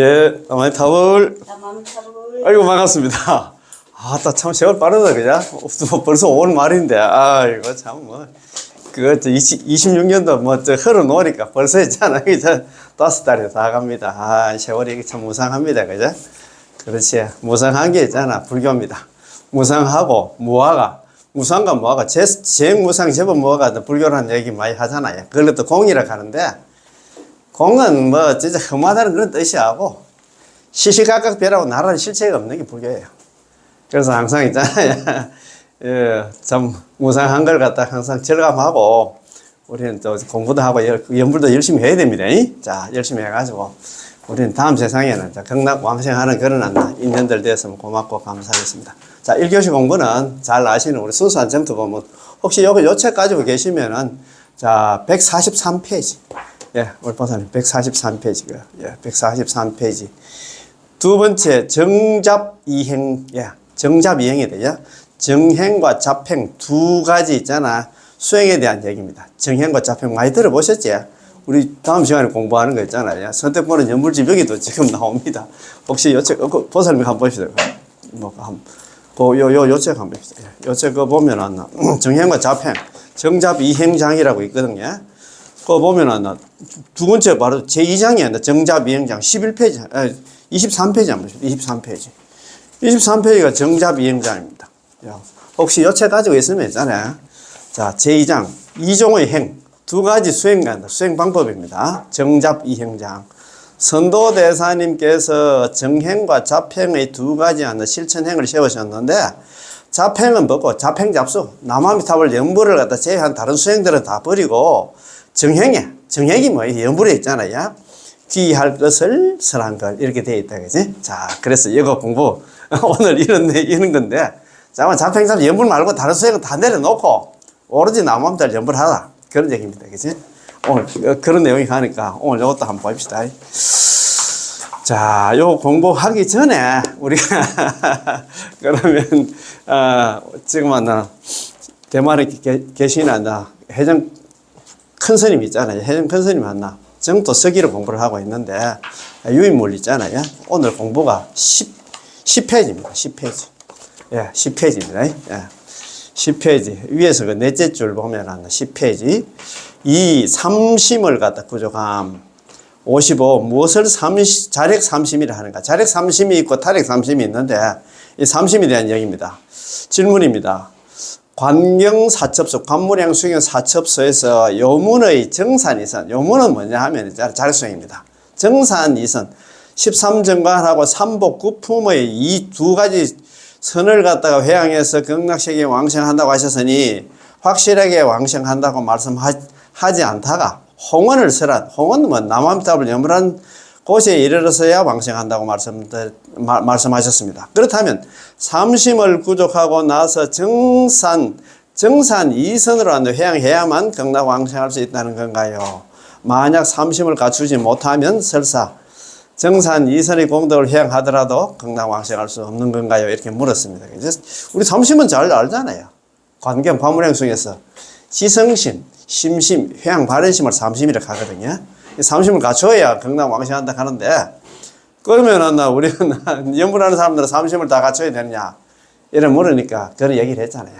예, 남한타월. 남한타월. 아이고, 반갑습니다. 아따, 참 세월 빠르다, 그죠? 벌써 5월 말인데, 아이고, 참, 뭐. 26년도 흘러놓으니까 벌써 했잖아. 이제 5달이 다 갑니다. 세월이 참 무상합니다. 그죠? 그렇지. 무상한 게 있잖아. 불교입니다. 무상하고 무화가, 무상과 무화가, 제무상, 제법 무화가 불교라는 얘기 많이 하잖아요. 그걸 또 공이라고 하는데, 공은 진짜 험하다는 그런 뜻이 하고, 시시각각 벼라고 나라는 실체가 없는 게 불교예요. 그래서 항상 있잖아요. 예, 참 무상한 걸 갖다 항상 절감하고, 우리는 또 공부도 하고 연불도 열심히 해야 됩니다. 자, 열심히 해가지고 우리는 다음 세상에는 극락왕생하는 그런 인연들 되었으면 고맙고 감사하겠습니다. 자, 1교시 공부는 잘 아시는 우리 순수한 정토 공부, 혹시 요 책 가지고 계시면은, 자, 143페이지. 예, 우리 보사님 143페이지고요. 예, 143페이지. 두 번째, 정잡이행. 예, 정잡이행이 돼요. 정행과 잡행 두 가지 있잖아. 수행에 대한 얘기입니다. 정행과 잡행 많이 들어보셨지? 우리 다음 시간에 공부하는 거 있잖아요. 선택보는 연불집 여기도 지금 나옵니다. 혹시 요 책, 보살님 한번 봅시다. 요 책 한번 봅시다. 요 책 그거 보면 정행과 잡행, 정잡이행장이라고 있거든요. 그거 보면 두 번째 바로 제2장이야. 정잡이행장 11페이지, 23페이지 한번 봅시다. 23페이지. 23페이지가 정잡이행장입니다. 혹시 요 책 가지고 있으면 있잖아요. 자, 제2장, 이종의 행. 두 가지 수행 방법입니다. 정잡이행장. 선도대사님께서 정행과 잡행의 두 가지 실천행을 세우셨는데, 잡행은 뭐고, 잡행잡수. 남아미탑을 연불을 갖다 제외한 다른 수행들은 다 버리고, 정행이 뭐예요? 연불에 있잖아요. 귀할 것을 설한 걸. 이렇게 되어 있다, 그지? 자, 그래서 이거 공부, 오늘 이런 건데, 자, 잡행잡수 연불 말고 다른 수행은 다 내려놓고, 오로지 남아미탑을 연불하라. 그런 얘기입니다, 그지? 오늘 그런 내용이 가니까 오늘 이것도 한번 봅시다. 자, 요 공부하기 전에 우리가 그러면 지금 대만에 계시는 해정 큰 스님 있잖아요. 해정 큰 스님 정도 서기를 공부를 하고 있는데 유인물 있잖아요. 오늘 공부가 10페이지입니다. 10페이지. 예, 10페이지입니다. 예. 10페이지. 위에서 그 넷째 줄 보면 10페이지. 이 삼심을 갖다 구조감. 55. 무엇을 자력 삼심이라 하는가. 자력 삼심이 있고 타력 삼심이 있는데, 이 삼심에 대한 얘기입니다. 질문입니다. 관경사첩소, 관무량 수경 사첩소에서 요문의 정산이선, 요문은 뭐냐 하면 자력수행입니다. 정산이선, 13정관하고 삼복구품의 이 두 가지 선을 갖다가 회양해서 극락세계에 왕생한다고 하셨으니 확실하게 왕생한다고 말씀하지 않다가 홍원을 설한, 홍원은 뭐 남아미탑을 연불한 곳에 이르러서야 왕생한다고 말씀하셨습니다. 그렇다면 삼심을 구족하고 나서 정산 2선으로 회양해야만 극락 왕생할 수 있다는 건가요? 만약 삼심을 갖추지 못하면 설사 정산 2선의 공덕을 회양하더라도 극락 왕생할 수 없는 건가요? 이렇게 물었습니다. 우리 삼심은 잘 알잖아요. 관경 파무량 중에서 지성심, 심심, 회양 바른심을 삼심이라고 하거든요. 이 삼심을 갖춰야 극락 왕생한다 하는데, 그러면은 우리는 연불하는 사람들은 삼심을 다 갖춰야 되느냐? 이런 물으니까 그런 얘기를 했잖아요.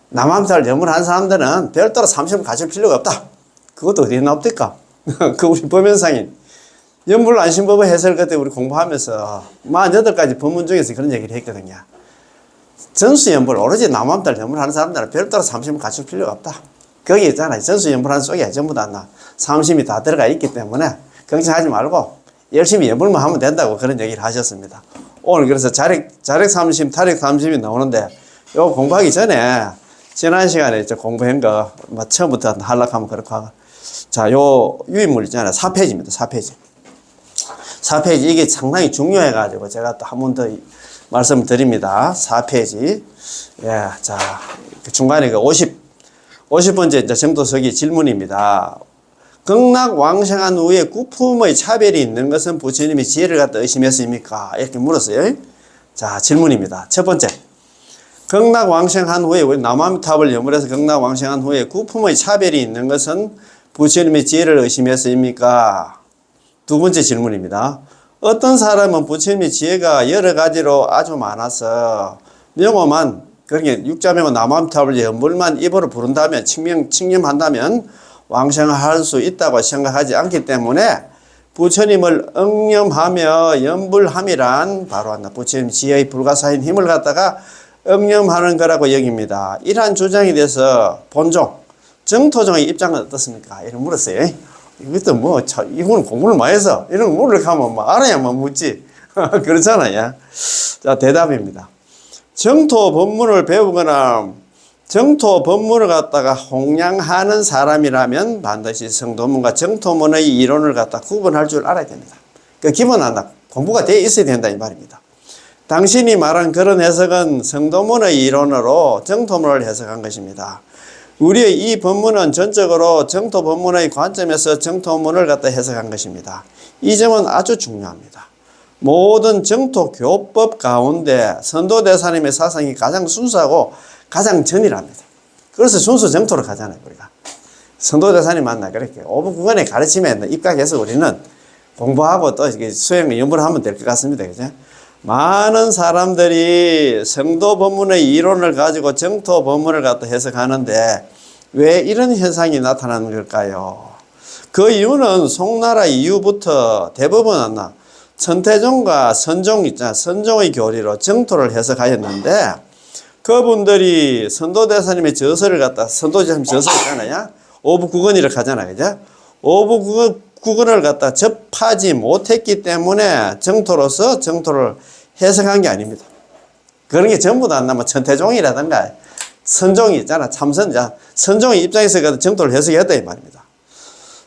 남아미탑을 연불하는 사람들은 별도로 삼심을 갖출 필요가 없다. 그것도 어디에 나옵니까? 그 우리 법연상인 연불 안심법의 해설 그때 우리 공부하면서 48가지 법문 중에서 그런 얘기를 했거든요. 전수연불, 오로지 남아미탑을 연불하는 사람들은 별도로 삼심을 갖출 필요가 없다. 거기 있잖아요. 전수연불하는 속에 전부 다 삼심이 다 들어가 있기 때문에 걱정하지 말고 열심히 연불만 하면 된다고 그런 얘기를 하셨습니다. 오늘 그래서 자력 삼심, 타력 삼심이 나오는데, 요 공부하기 전에 지난 시간에 공부한 거 처음부터 하려고 그렇게 하고, 자, 요 유인물 있잖아요. 4페이지입니다. 4페이지. 4페이지. 이게 상당히 중요해가지고 제가 또 한 번 더 말씀을 드립니다. 4페이지. 예, 자, 중간에 50번째 이제 정도서기 질문입니다. 극락 왕생한 후에 구품의 차별이 있는 것은 부처님이 지혜를 갖다 의심했습니까? 이렇게 물었어요. 자, 질문입니다. 첫 번째. 극락 왕생한 후에, 우리 남아미탑을 연불해서 극락 왕생한 후에 구품의 차별이 있는 것은 부처님의 지혜를 의심했습니까? 두 번째 질문입니다. 어떤 사람은 부처님의 지혜가 여러 가지로 아주 많아서 명호만, 그러니까 육자명호 나무함탑을 연불만 입으로 부른다면, 칭념한다면 왕생할 수 있다고 생각하지 않기 때문에 부처님을 응념하며 연불함이란 바로 부처님 지혜의 불가사인 힘을 갖다가 응념하는 거라고 여깁니다. 이러한 주장에 대해서 본종, 정토종의 입장은 어떻습니까? 이런 물었어요. 이것도 뭐, 이거는 공부를 많이 해서 이런 거 물으려고 하면 뭐 알아야만 묻지. 그렇잖아요. 자, 대답입니다. 정토 법문을 배우거나 정토 법문을 갖다가 홍량하는 사람이라면 반드시 성도문과 정토문의 이론을 갖다 구분할 줄 알아야 됩니다. 그 기본 하나 공부가 되어 있어야 된다 이 말입니다. 당신이 말한 그런 해석은 성도문의 이론으로 정토문을 해석한 것입니다. 우리의 이 법문은 전적으로 정토 법문의 관점에서 정토문을 갖다 해석한 것입니다. 이 점은 아주 중요합니다. 모든 정토 교법 가운데 선도대사님의 사상이 가장 순수하고 가장 전이랍니다. 그래서 순수 정토로 가잖아요, 우리가. 선도대사님 만나 그렇게 오부구간의 가르침에 입각해서 우리는 공부하고 또 수행 연구를 하면 될 것 같습니다. 그죠? 많은 사람들이 성도 법문의 이론을 가지고 정토 법문을 갖다 해석하는데 왜 이런 현상이 나타나는 걸까요? 그 이유는 송나라 이후부터 대부분 천태종과 선종 있잖아. 선종의 교리로 정토를 해석하였는데 그분들이 선도대사님의 저서를 갖다 선도대사님 저서 있잖아요. 오부구건이라고 하잖아요. 그죠? 오부구건을 갖다 접하지 못했기 때문에 정토로서 정토를 해석한 게 아닙니다. 그런 게 전부 다 뭐 천태종이라든가 선종이 있잖아. 참선자. 선종의 입장에서 정토를 해석했다 이 말입니다.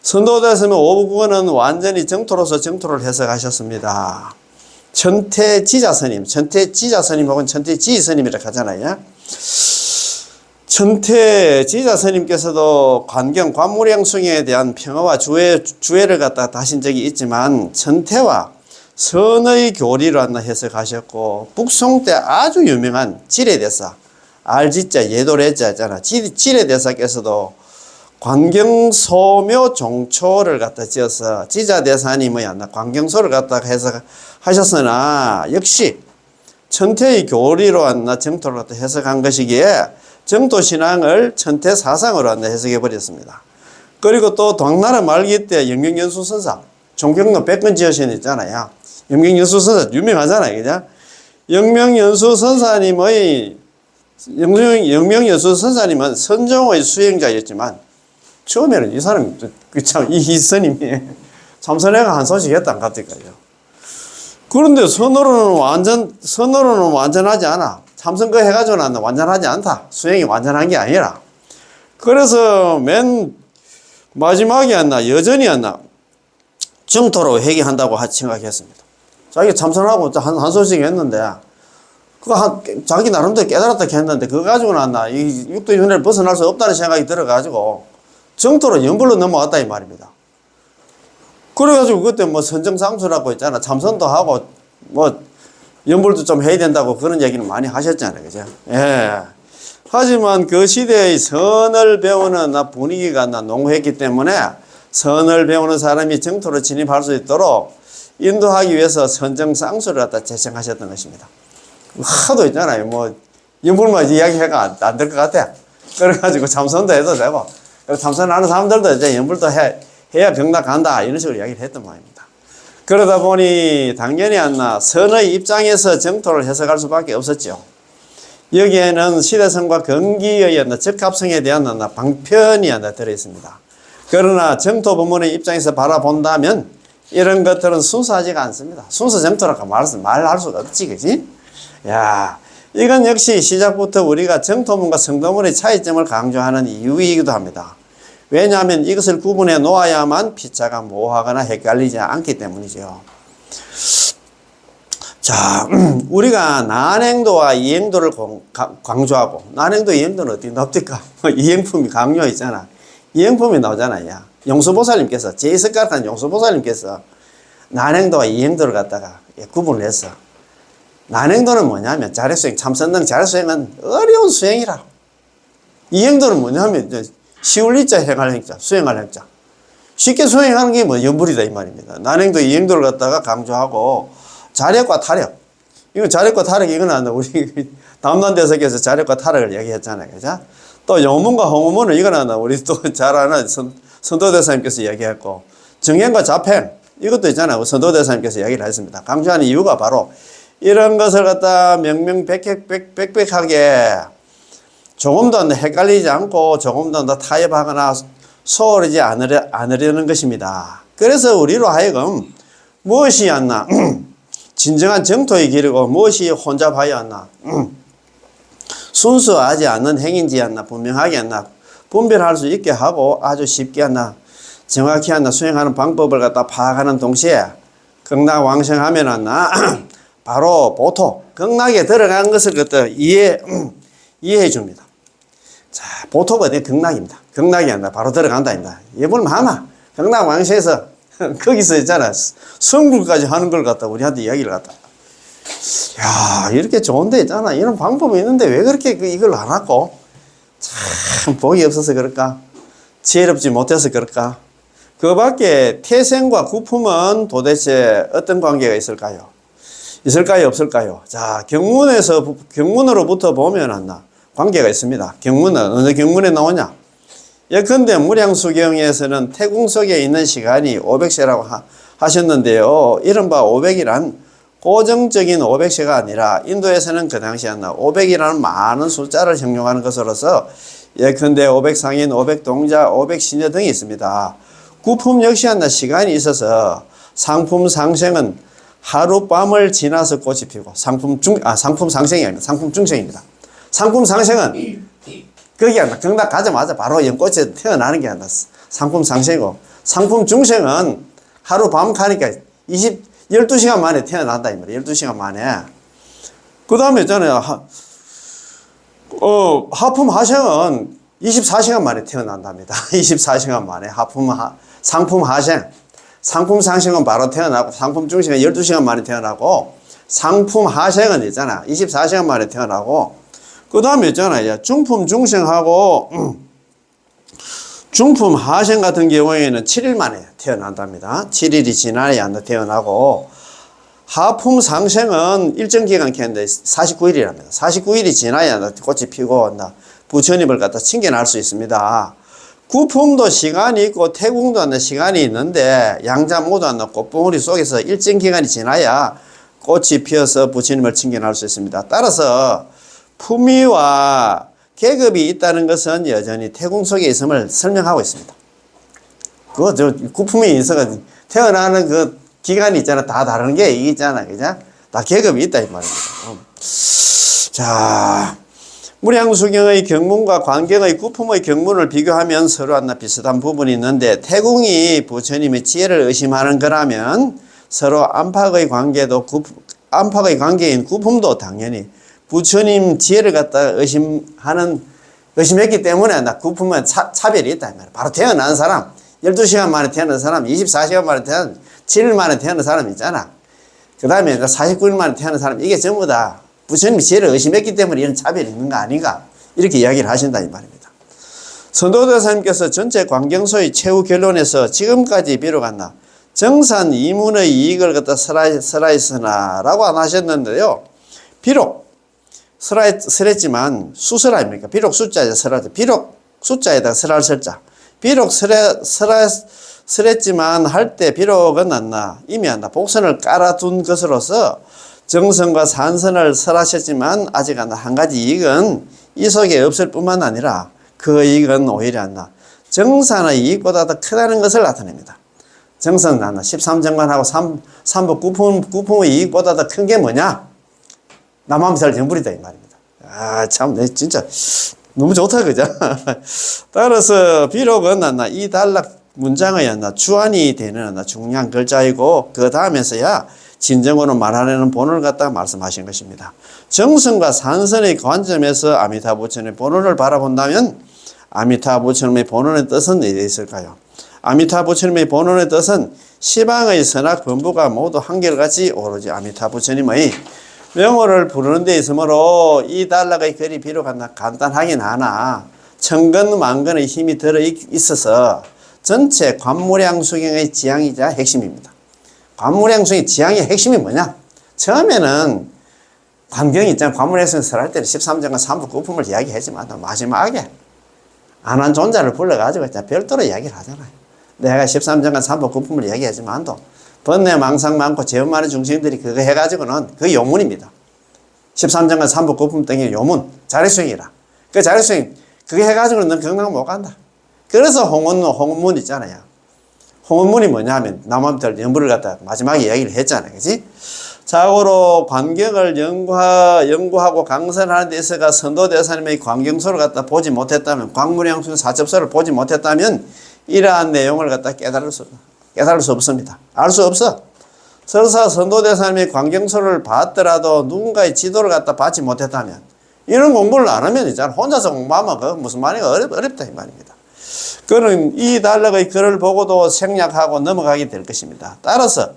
선도대사님 오부구건은 완전히 정토로서 정토를 해석하셨습니다. 천태지자스님 혹은 천태지스님이라고 하잖아요. 천태지자스님께서도 관무량숭에 대한 평화와 주애를 갖다 하신 적이 있지만 천태와 선의 교리로 해석하셨고 북송 때 아주 유명한 지례대사 알지자 예도래자 있잖아. 지례대사께서도 관경소묘 종초를 갖다 지어서 지자대사님의 관경소를 갖다가 해석하셨으나 역시 천태의 교리로 정토를 갖다 해석한 것이기에 정토신앙을 천태사상으로 해석해 버렸습니다. 그리고 또 당나라 말기 때 영명연수선사 종경로 백근지어신 있잖아요. 영명연수선사 유명하잖아요. 그죠? 영명연수선사님은 선종의 수행자였지만 처음에는 이 사람이 이 스님이 참선회가 한 소식 했다 갑자기요. 그런데 선으로는 완전하지 않아. 참선거 해가지고는 완전하지 않다. 수행이 완전한 게 아니라. 그래서 맨 마지막에 여전히 정토로 회귀한다고 생각했습니다. 자기 참선하고 한 소식 했는데 자기 나름대로 깨달았다 했는데 그거 가지고는 이 육도 윤회를 벗어날 수 없다는 생각이 들어가지고 정토로 연불로 넘어왔다 이 말입니다. 그래가지고 그때 선정상수라고 있잖아. 참선도 하고 연불도 좀 해야 된다고 그런 얘기는 많이 하셨잖아요. 그죠? 예. 하지만 그 시대의 선을 배우는 분위기가 농후했기 때문에 선을 배우는 사람이 정토로 진입할 수 있도록 인도하기 위해서 선정상수를 갖다 제정하셨던 것입니다. 하도 있잖아요. 연불만 이야기해가 안 될 것 같아. 그래가지고 참선도 해도 되고 참선하는 사람들도 이제 연불도 해야 병락한다 이런 식으로 이야기를 했던 모양입니다. 그러다 보니 당연히 선의 입장에서 정토를 해석할 수밖에 없었죠. 여기에는 시대성과 경기의 적합성에 대한 방편이 들어있습니다. 그러나 정토 법문의 입장에서 바라본다면 이런 것들은 순수하지가 않습니다. 순수 정토라고 말할 수가 없지, 그지? 야, 이건 역시 시작부터 우리가 정토문과 성도문의 차이점을 강조하는 이유이기도 합니다. 왜냐하면 이것을 구분해 놓아야만 피차가 모호하거나 헷갈리지 않기 때문이죠. 자, 우리가 난행도와 이행도를 강조하고, 난행도 이행도는 어떻게 나옵니까? 이행품이 강요 있잖아. 이행품이 나오잖아요. 용수보살님께서, 제2석가락한 용수보살님께서 난행도와 이행도를 갖다가 구분을 했어. 난행도는 뭐냐면 자력수행, 참선등 자력수행은 어려운 수행이라. 이행도는 뭐냐면 쉬울 리자 행할 행자, 수행할 행자. 쉽게 수행하는 게 뭐 염불이다 이 말입니다. 난행도 이행도를 갖다가 강조하고 자력과 타력. 이거 자력과 타력 이거는 우리 담론대석에서 자력과 타력을 얘기했잖아요. 그죠? 또 용문과 홍문은 이거는 우리 또 잘 아는 선도대사님께서 얘기했고 정행과 자행 이것도 있잖아요. 선도대사님께서 얘기를 했습니다. 강조하는 이유가 바로 이런 것을 갖다 명명백백하게 조금도 헷갈리지 않고 조금도 타협하거나 소홀하지 않으려는 것입니다. 그래서 우리로 하여금 무엇이 였나 진정한 정토의 길이고 무엇이 혼잡하였나 순수하지 않는 행인지였나 분명하게 했나 분별할 수 있게 하고 아주 쉽게 했나 정확히 했나 수행하는 방법을 갖다 파악하는 동시에 극락왕생하면 했나 바로 보토 극락에 들어간 것을 갖다 이해해 줍니다. 자, 보토가 어디 극락입니다. 극락이 아니라 바로 들어간다입니다. 예보는 하나 극락왕생에서 거기서 있잖아 성불까지 하는 걸 갖다 우리한테 이야기를 갖다 야 이렇게 좋은 데 있잖아 이런 방법이 있는데 왜 그렇게 이걸 안 하고 참 복이 없어서 그럴까 지혜롭지 못해서 그럴까 그 밖에 태생과 구품은 도대체 어떤 관계가 있을까요? 없을까요? 자 경문으로부터 보면 한다 관계가 있습니다. 경문은 어느 경문에 나오냐 예컨대 무량수경에서는 태궁 속에 있는 시간이 500세라고 하셨는데요. 이른바 500이란 고정적인 500세가 아니라 인도에서는 그 당시에 500이라는 많은 숫자를 형용하는 것으로서 예컨대 500상인, 500동자, 500시녀 등이 있습니다. 구품 역시 시간이 있어서 상품 상생은 하룻밤을 지나서 꽃이 피고 상품 상생이 아닙니다. 상품 중생입니다. 상품 상생은 거기 안 나. 경락 가자마자 바로 연꽃에 태어나는 게 아니라 상품 상생이고 상품 중생은 하루 밤 가니까 12시간 만에 태어난다 이 말이에요. 12시간 만에. 그 다음에 있잖아요. 하품 하생은 24시간 만에 태어난답니다. 24시간 만에 상품 하생. 상품 상생은 바로 태어나고 상품 중생은 12시간 만에 태어나고 상품 하생은 있잖아. 24시간 만에 태어나고 그 다음에 있잖아요. 중품 중생하고 중품 하생 같은 경우에는 7일 만에 태어난답니다. 7일이 지나야 태어나고 하품 상생은 일정 기간 켰는데 49일이랍니다. 49일이 지나야 꽃이 피고 부처님을 갖다 칭견할 수 있습니다. 구품도 시간이 있고 태궁도 시간이 있는데 양자 모두 꽃봉우리 속에서 일정 기간이 지나야 꽃이 피어서 부처님을 칭견할 수 있습니다. 따라서 품위와 계급이 있다는 것은 여전히 태궁 속에 있음을 설명하고 있습니다. 구품이 있어가지고 태어나는 그 기간이 있잖아. 다 다른 게 있잖아. 그죠? 다 계급이 있다, 이 말입니다. 자, 무량수경의 경문과 광경의 구품의 경문을 비교하면 서로 비슷한 부분이 있는데 태궁이 부처님의 지혜를 의심하는 거라면 서로 안팎의 안팎의 관계인 구품도 당연히 부처님 지혜를 갖다 의심했기 때문에 구품은 차별이 있다. 바로 태어난 사람, 12시간 만에 태어난 사람, 24시간 만에 태어난 7일 만에 태어난 사람 있잖아. 그 다음에 49일 만에 태어난 사람, 이게 전부 다 부처님 지혜를 의심했기 때문에 이런 차별이 있는 거 아닌가. 이렇게 이야기를 하신다, 이 말입니다. 선도대사님께서 전체 광경소의 최후 결론에서 지금까지 비록 정산 이문의 이익을 갖다 설하였으나 라고 안 하셨는데요. 비록 설했지만 수설 아닙니까? 비록 숫자에 설하죠. 비록 숫자에다 설할 설자. 비록 설했지만 할 때 비록은 이미 복선을 깔아둔 것으로서 정선과 산선을 설하셨지만 아직 한 가지 이익은 이 속에 없을 뿐만 아니라 그 이익은 오히려 정산의 이익보다 더 크다는 것을 나타냅니다. 정선 13정관하고 3부 구품의 이익보다 더 큰 게 뭐냐? 남함살 정불이다 이 말입니다. 참, 진짜 너무 좋다 그죠? 따라서 비록은 이 단락 문장의 주안이 되는 중요한 글자이고 그 다음에서야 진정으로 말하려는 본을 갖다 말씀하신 것입니다. 정선과 산선의 관점에서 아미타 부처님의 본원을 바라본다면 아미타 부처님의 본원의 뜻은 어디에 있을까요? 아미타 부처님의 본원의 뜻은 시방의 선악 범부가 모두 한결같이 오로지 아미타 부처님의 명호를 부르는 데 있으므로 이 단락의 글이 비록 간단하긴 하나 천건 만건의 힘이 들어 있어서 전체 관무량수경의 지향이자 핵심입니다. 관무량수경 지향의 핵심이 뭐냐? 처음에는 관경이 있잖아. 관무량수경 설할 때는 13정과 3부 거품을 이야기하지만 마지막에 안한 존자를 불러가지고 별도로 이야기를 하잖아요. 내가 13정과 3부 거품을 이야기하지만도 번뇌 망상 많고 죄업 많은 중생들이 그거 해가지고는 그 요문입니다. 13정과 3부 거품 등의 요문, 자립수행이라. 그 자립수행 그게 해가지고는 넌 경락 못 간다. 그래서 홍원문 있잖아요. 홍원문이 뭐냐 하면 남한들 연부를 갖다 마지막에 이야기를 했잖아요. 그치? 자고로 관경을 연구하고 강선하는 데 있어가 선도대사님의 관경소를 갖다 보지 못했다면, 광무량수 사첩서를 보지 못했다면 이러한 내용을 갖다 깨달을 수 없습니다. 알 수 없어. 설사 선도대사님의 관경소를 봤더라도 누군가의 지도를 갖다 받지 못했다면, 이런 공부를 안 하면 있잖아. 혼자서 공부하면 그 무슨 말인가 어렵다 이 말입니다. 그는 이 단락의 글을 보고도 생략하고 넘어가게 될 것입니다. 따라서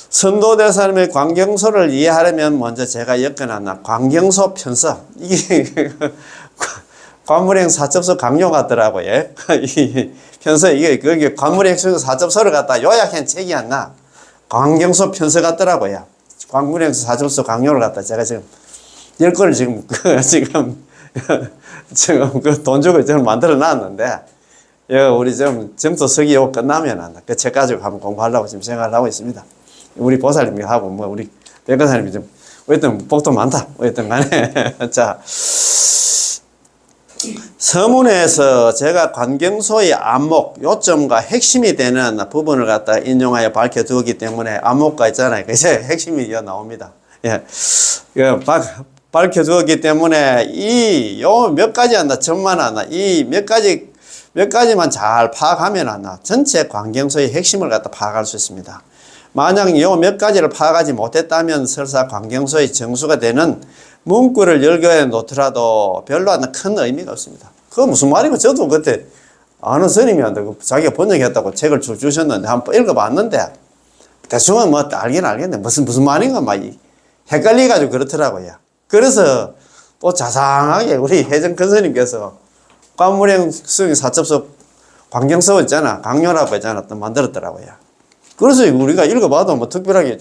선도대사님의 관경소를 이해하려면 먼저 제가 엮어놨나 관경소 편서, 이게 관무량 사첩서 강요 같더라고요. 이 편서, 이게 관무량 사첩서를 갖다 요약한 책이 안 나. 관경소 편서 같더라고요. 관무량 사첩서 강요를 갖다 제가 지금 10권을 지금 그 돈 주고 지금 만들어 놨는데, 우리 좀 정도 서기 요 끝나면 그 책 가지고 한번 공부하려고 지금 생각을 하고 있습니다. 우리 보살님이 하고 우리 백건사님이 좀 어쨌든 복도 많다. 어쨌든 간에 자, 서문에서 제가 관경소의 안목, 요점과 핵심이 되는 부분을 갖다 인용하여 밝혀두었기 때문에 안목가 있잖아요. 그제 핵심이 나옵니다. 예, 밝혀두었기 때문에 요 몇 가지 한다, 점만 한다, 이 몇 가지만 잘 파악하면 한다, 전체 관경소의 핵심을 갖다 파악할 수 있습니다. 만약 요 몇 가지를 파악하지 못했다면 설사 관경소의 정수가 되는 문구를 열거해 놓더라도 별로 큰 의미가 없습니다. 그거 무슨 말이고, 저도 그때 아는 스님이한테 자기가 번역했다고 책을 주셨는데 한번 읽어봤는데 대충은 뭐 알긴 알겠는데 무슨 말인가 막 헷갈려가지고 그렇더라고요. 그래서 또 자상하게 우리 혜정 큰 스님께서 관무량 수행 사첩서 관경서 있잖아, 강요라고 있잖아, 또 만들었더라고요. 그래서 우리가 읽어봐도 뭐 특별하게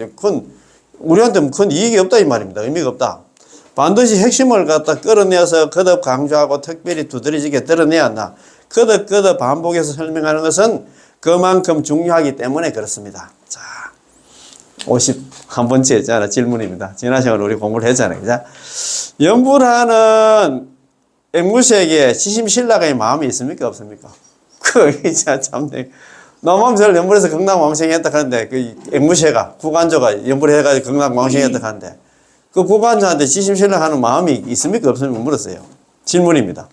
우리한테 큰 이익이 없다 이 말입니다. 의미가 없다. 반드시 핵심을 갖다 끌어내서 거듭 강조하고 특별히 두드러지게 드러내야 한다. 거듭 반복해서 설명하는 것은 그만큼 중요하기 때문에 그렇습니다. 자, 51번째 있잖아, 질문입니다. 지난 시간에 우리 공부를 했잖아요. 그죠? 연불하는 앵무새에게 지심신락의 마음이 있습니까? 없습니까? 진짜 참네. 남암설 연불해서 경락왕생했다 하는데, 그 앵무새가, 구간조가 연불해가지고 경락왕생했다 하는데, 그 구간조한테 지심신락하는 마음이 있습니까? 없습니까? 물었어요. 질문입니다.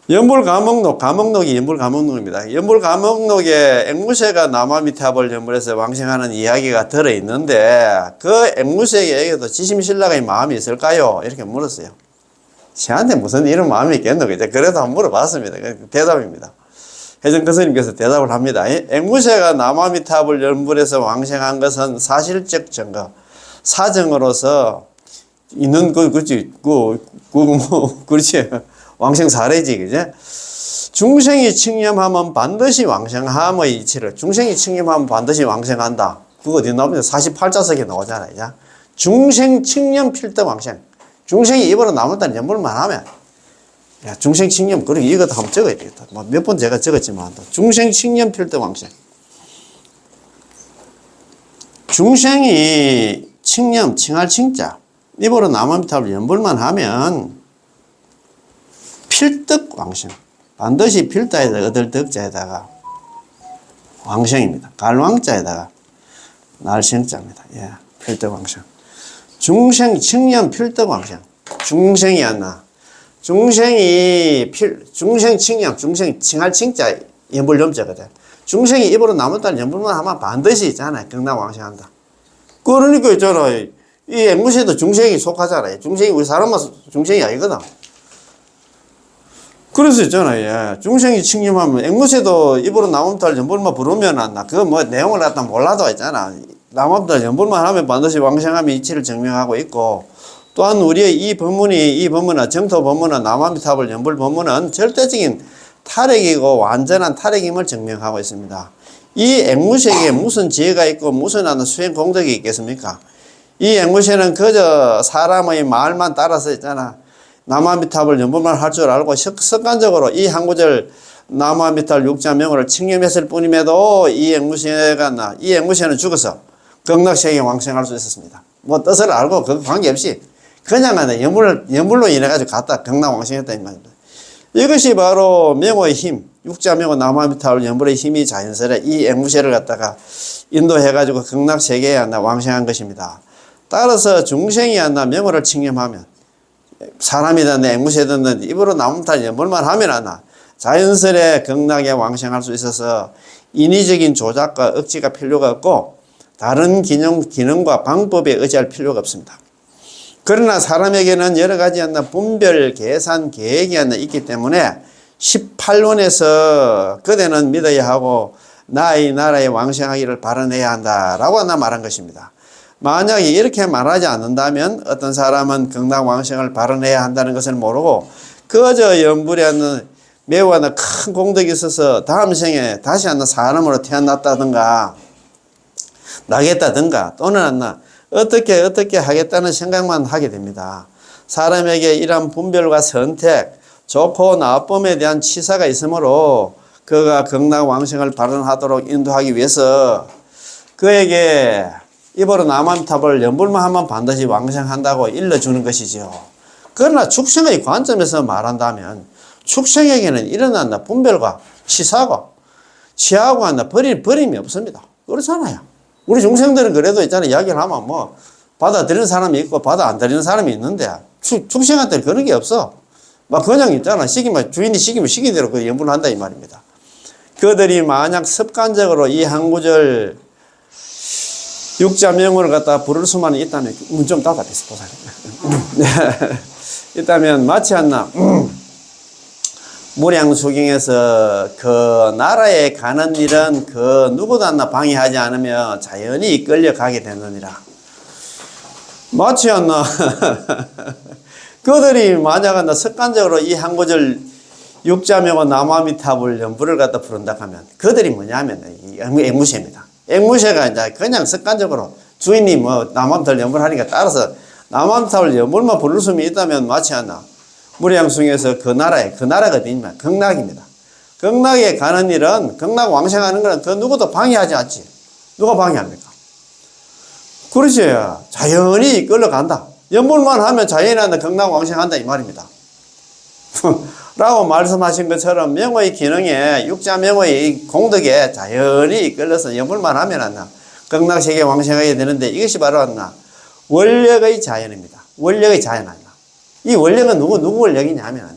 감옥록이 연불감옥록입니다. 연불감옥록에 앵무새가 남아미타불 연불해서 왕생하는 이야기가 들어있는데, 그 앵무새에게도 지심신락의 마음이 있을까요? 이렇게 물었어요. 저한테 무슨 이런 마음이 있겠노? 그래도 한번 물어봤습니다. 대답입니다. 혜정 스님께서 대답을 합니다. 앵무새가 남아미타불 연불해서 왕생한 것은 사실적 증거, 사정으로서 있는 그렇지, 왕생 사례지, 그제? 중생이 칭념하면 반드시 왕생함의 이치를, 중생이 칭념하면 반드시 왕생한다. 그거 어디 나오면 48자석에 나오잖아요. 중생 칭념 필득 왕생. 중생이 입으로 나온다는 연불만 하면, 야, 중생 칭념, 그리고 이것도 한번 적어야 되겠다. 몇 번 제가 적었지만, 중생 칭념 필득 왕생. 중생이 칭념, 칭할 칭자, 입으로 남아미타불 연불만 하면, 필득 왕생. 반드시 필다에다가 얻을 덕자에다가 왕생입니다. 갈왕자에다가 날생자입니다. 예, 필득 왕생. 중생 칭념 필득 왕생. 중생이 안 나. 중생 칭념, 중생 칭할 칭자 연불 염자거든. 중생이 입으로 남았다는 연불만 하면 반드시 있잖아요. 경락 왕생한다. 그러니까 있잖아. 이 앵무새도 중생이 속하잖아요. 중생이 우리 사람만 중생이 아니거든. 그래서 있잖아요. 중생이 칭념하면 앵무새도 입으로 남음달 연불만 부르면 안 나. 그거 뭐 내용을 갖다 몰라도 있잖아. 남음달 연불만 하면 반드시 왕생함의 이치를 증명하고 있고, 또한 우리의 이 법문은 정토 법문은 남아미타불 연불 법문은 절대적인 탈핵이고 완전한 탈핵임을 증명하고 있습니다. 이 앵무새에게 무슨 지혜가 있고 무슨 수행 공덕이 있겠습니까? 이 앵무새는 그저 사람의 말만 따라서 있잖아. 남아미탑을 연불만 할 줄 알고 습관적으로 이 한 구절 남아미탑 육자명호를 칭념했을 뿐임에도 이 앵무새는 죽어서 극락세계에 왕생할 수 있었습니다. 뭐 뜻을 알고 그 관계없이 그냥 연불로 인해 가지고 갔다 극락 왕생했다 이 말입니다. 이것이 바로 명호의 힘, 육자명호 남아미탑 연불의 힘이 자연스레 이 앵무새를 갖다가 인도해 가지고 극락세계에 왕생한 것입니다. 따라서 중생이 명호를 칭념하면 사람이든 앵무새든 입으로 남아미탑 연불만 하면 자연스레 극락에 왕생할 수 있어서 인위적인 조작과 억지가 필요가 없고 다른 기능과 방법에 의지할 필요가 없습니다. 그러나 사람에게는 여러 가지 분별, 계산, 계획이 있기 때문에 18원에서 그대는 믿어야 하고 나의 나라에 왕생하기를 바라내야 한다라고 말한 것입니다. 만약에 이렇게 말하지 않는다면 어떤 사람은 극락 왕생을 바라내야 한다는 것을 모르고 그저 연불에 매우 큰 공덕이 있어서 다음 생에 다시 사람으로 태어났다든가 나겠다든가 또는 어떻게 하겠다는 생각만 하게 됩니다. 사람에게 이러한 분별과 선택, 좋고 나쁨에 대한 치사가 있으므로 그가 극락 왕생을 발언하도록 인도하기 위해서 그에게 입으로 남아미탑을 연불만 하면 반드시 왕생한다고 일러주는 것이지요. 그러나 축생의 관점에서 말한다면 축생에게는 이런 분별과 치사가 취하고 버림이 없습니다. 그렇잖아요. 우리 중생들은 그래도 있잖아요. 이야기를 하면 받아들이는 사람이 있고 받아 안 들이는 사람이 있는데 축생한테는 그런 게 없어. 막 그냥 있잖아. 주인이 시키면 시키대로 그 연불을 한다 이 말입니다. 그들이 만약 습관적으로 이 한 구절 육자명호를 갖다 부를 수만 있다면 문 좀 닫아 보세요. 있다면 마치 무량수경에서 그 나라에 가는 일은 그 누구도 방해하지 않으며 자연히 이끌려 가게 되느니라. 마치 그들이 만약 습관적으로 이 한 구절 육자명호 남아미탑을 연불을 갖다 부른다 하면 그들이 뭐냐면 이 앵무새입니다. 앵무새가 이제 그냥 습관적으로 주인이 남아미탑을 연불하니까 따라서 남아미탑을 연불만 부를 수만 있다면 마치 무량수경에서 그 나라가 어디냐? 극락입니다. 극락에 가는 일은 극락 왕생하는 거는 그 누구도 방해하지 않지. 누가 방해합니까? 그렇지. 자연히 이끌러 간다. 연불만 하면 자연히 극락 왕생한다 이 말입니다. 라고 말씀하신 것처럼 명호의 기능에 육자명호의 공덕에 자연히 이끌려서 연불만 하면 극락세계 왕생하게 되는데 이것이 바로 원력의 자연입니다. 원력의 자연 이 원력은 누구 원력이냐 하면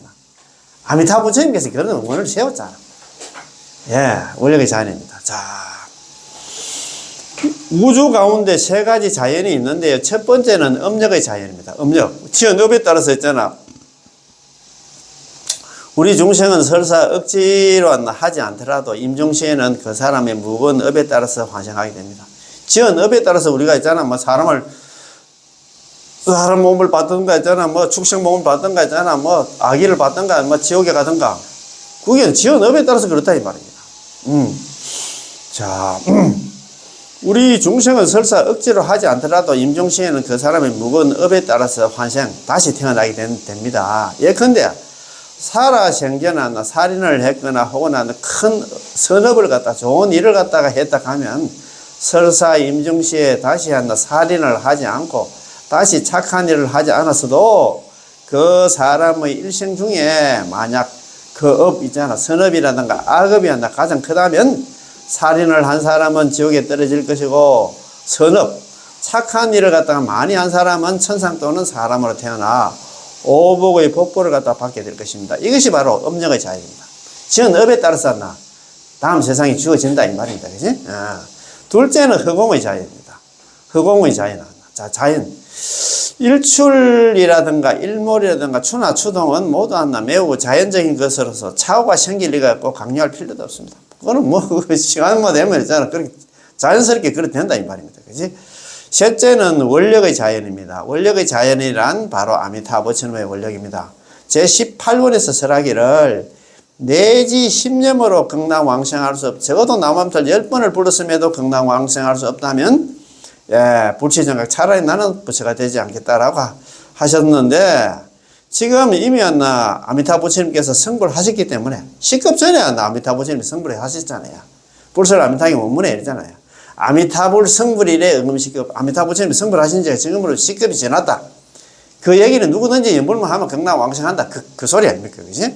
아미타 부처님께서 그런 원을 세웠잖아. 예, 원력의 자연입니다. 자, 우주 가운데 세 가지 자연이 있는데요. 첫 번째는 음력의 자연입니다. 음력. 지연업에 따라서 있잖아. 우리 중생은 설사 억지로 하지 않더라도 임종시에는 그 사람의 무거운 업에 따라서 환생하게 됩니다. 지연업에 따라서 우리가 있잖아. 사람 몸을 받든가 있잖아. 축생 몸을 받든가 있잖아. 아기를 받든가, 지옥에 가든가. 그게 지연업에 따라서 그렇다 이 말입니다. 자, 우리 중생은 설사 억지로 하지 않더라도 임종시에는 그 사람의 무거운 업에 따라서 환생, 다시 태어나게 됩니다. 예컨대 살아생전에 살인을 했거나 혹은 큰 선업을 갖다 좋은 일을 갖다가 했다 하면 설사 임종시에 다시 살인을 하지 않고 다시 착한 일을 하지 않았어도 그 사람의 일생 중에 만약 그 업 있잖아. 선업이라든가 악업이 가장 크다면 살인을 한 사람은 지옥에 떨어질 것이고 선업, 착한 일을 갖다가 많이 한 사람은 천상 또는 사람으로 태어나 오복의 복보를 갖다 받게 될 것입니다. 이것이 바로 음력의 자연입니다. 지은 업에 따라서 다음 세상이 주어진다 이 말입니다. 그지? 둘째는 허공의 자연입니다. 허공의 자연. 자, 자연. 일출이라든가 일몰이라든가 추나 추동은 모두 매우 자연적인 것으로서 차후가 생길 리가 없고 강요할 필요도 없습니다. 그거는 시간만 되면 있잖아. 그렇게 자연스럽게 그렇게 된다 이 말입니다. 그지? 셋째는 원력의 자연입니다. 원력의 자연이란 바로 아미타 부처님의 원력입니다. 제18권에서 설하기를 내지 10년으로 극락왕생할 수 없, 적어도 남암탈 10번을 불렀음에도 극락왕생할 수 없다면, 예, 불치정각 차라리 나는 부처가 되지 않겠다라고 하셨는데, 지금 이미 아미타 부처님께서 성불 하셨기 때문에, 시급 전에 아미타 부처님이 성불을 하셨잖아요. 불설 아미타기 원문에 이러잖아요. 아미타불 성불이래 응음시급, 아미타 부처님이 성불하신 지가 지금으로 시급이 지났다. 그 얘기는 누구든지 연불만 하면 극락왕생한다. 그 소리 아닙니까? 그지?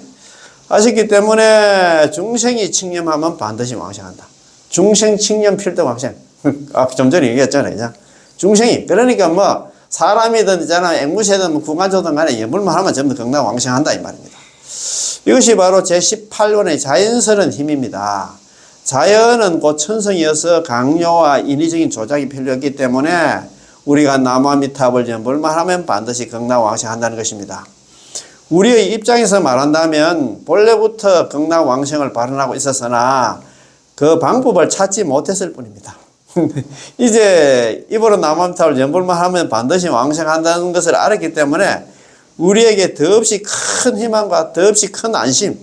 하셨기 때문에 중생이 칙념하면 반드시 왕생한다. 중생 칙념 필득 왕생. 좀 전에 얘기했잖아요. 그냥. 중생이. 그러니까 뭐, 사람이든 앵무새든 뭐 구간조든 간에 연불만 하면 전부 극락왕생한다. 이 말입니다. 이것이 바로 제18원의 자연스러운 힘입니다. 자연은 곧 천성이어서 강요와 인위적인 조작이 필요했기 때문에 우리가 나무아미탑을 연불만 하면 반드시 극락왕생한다는 것입니다. 우리의 입장에서 말한다면 본래부터 극락왕생을 발언하고 있었으나 그 방법을 찾지 못했을 뿐입니다. 이제 입으로 나무아미탑을 연불만 하면 반드시 왕생한다는 것을 알았기 때문에 우리에게 더없이 큰 희망과 더없이 큰 안심,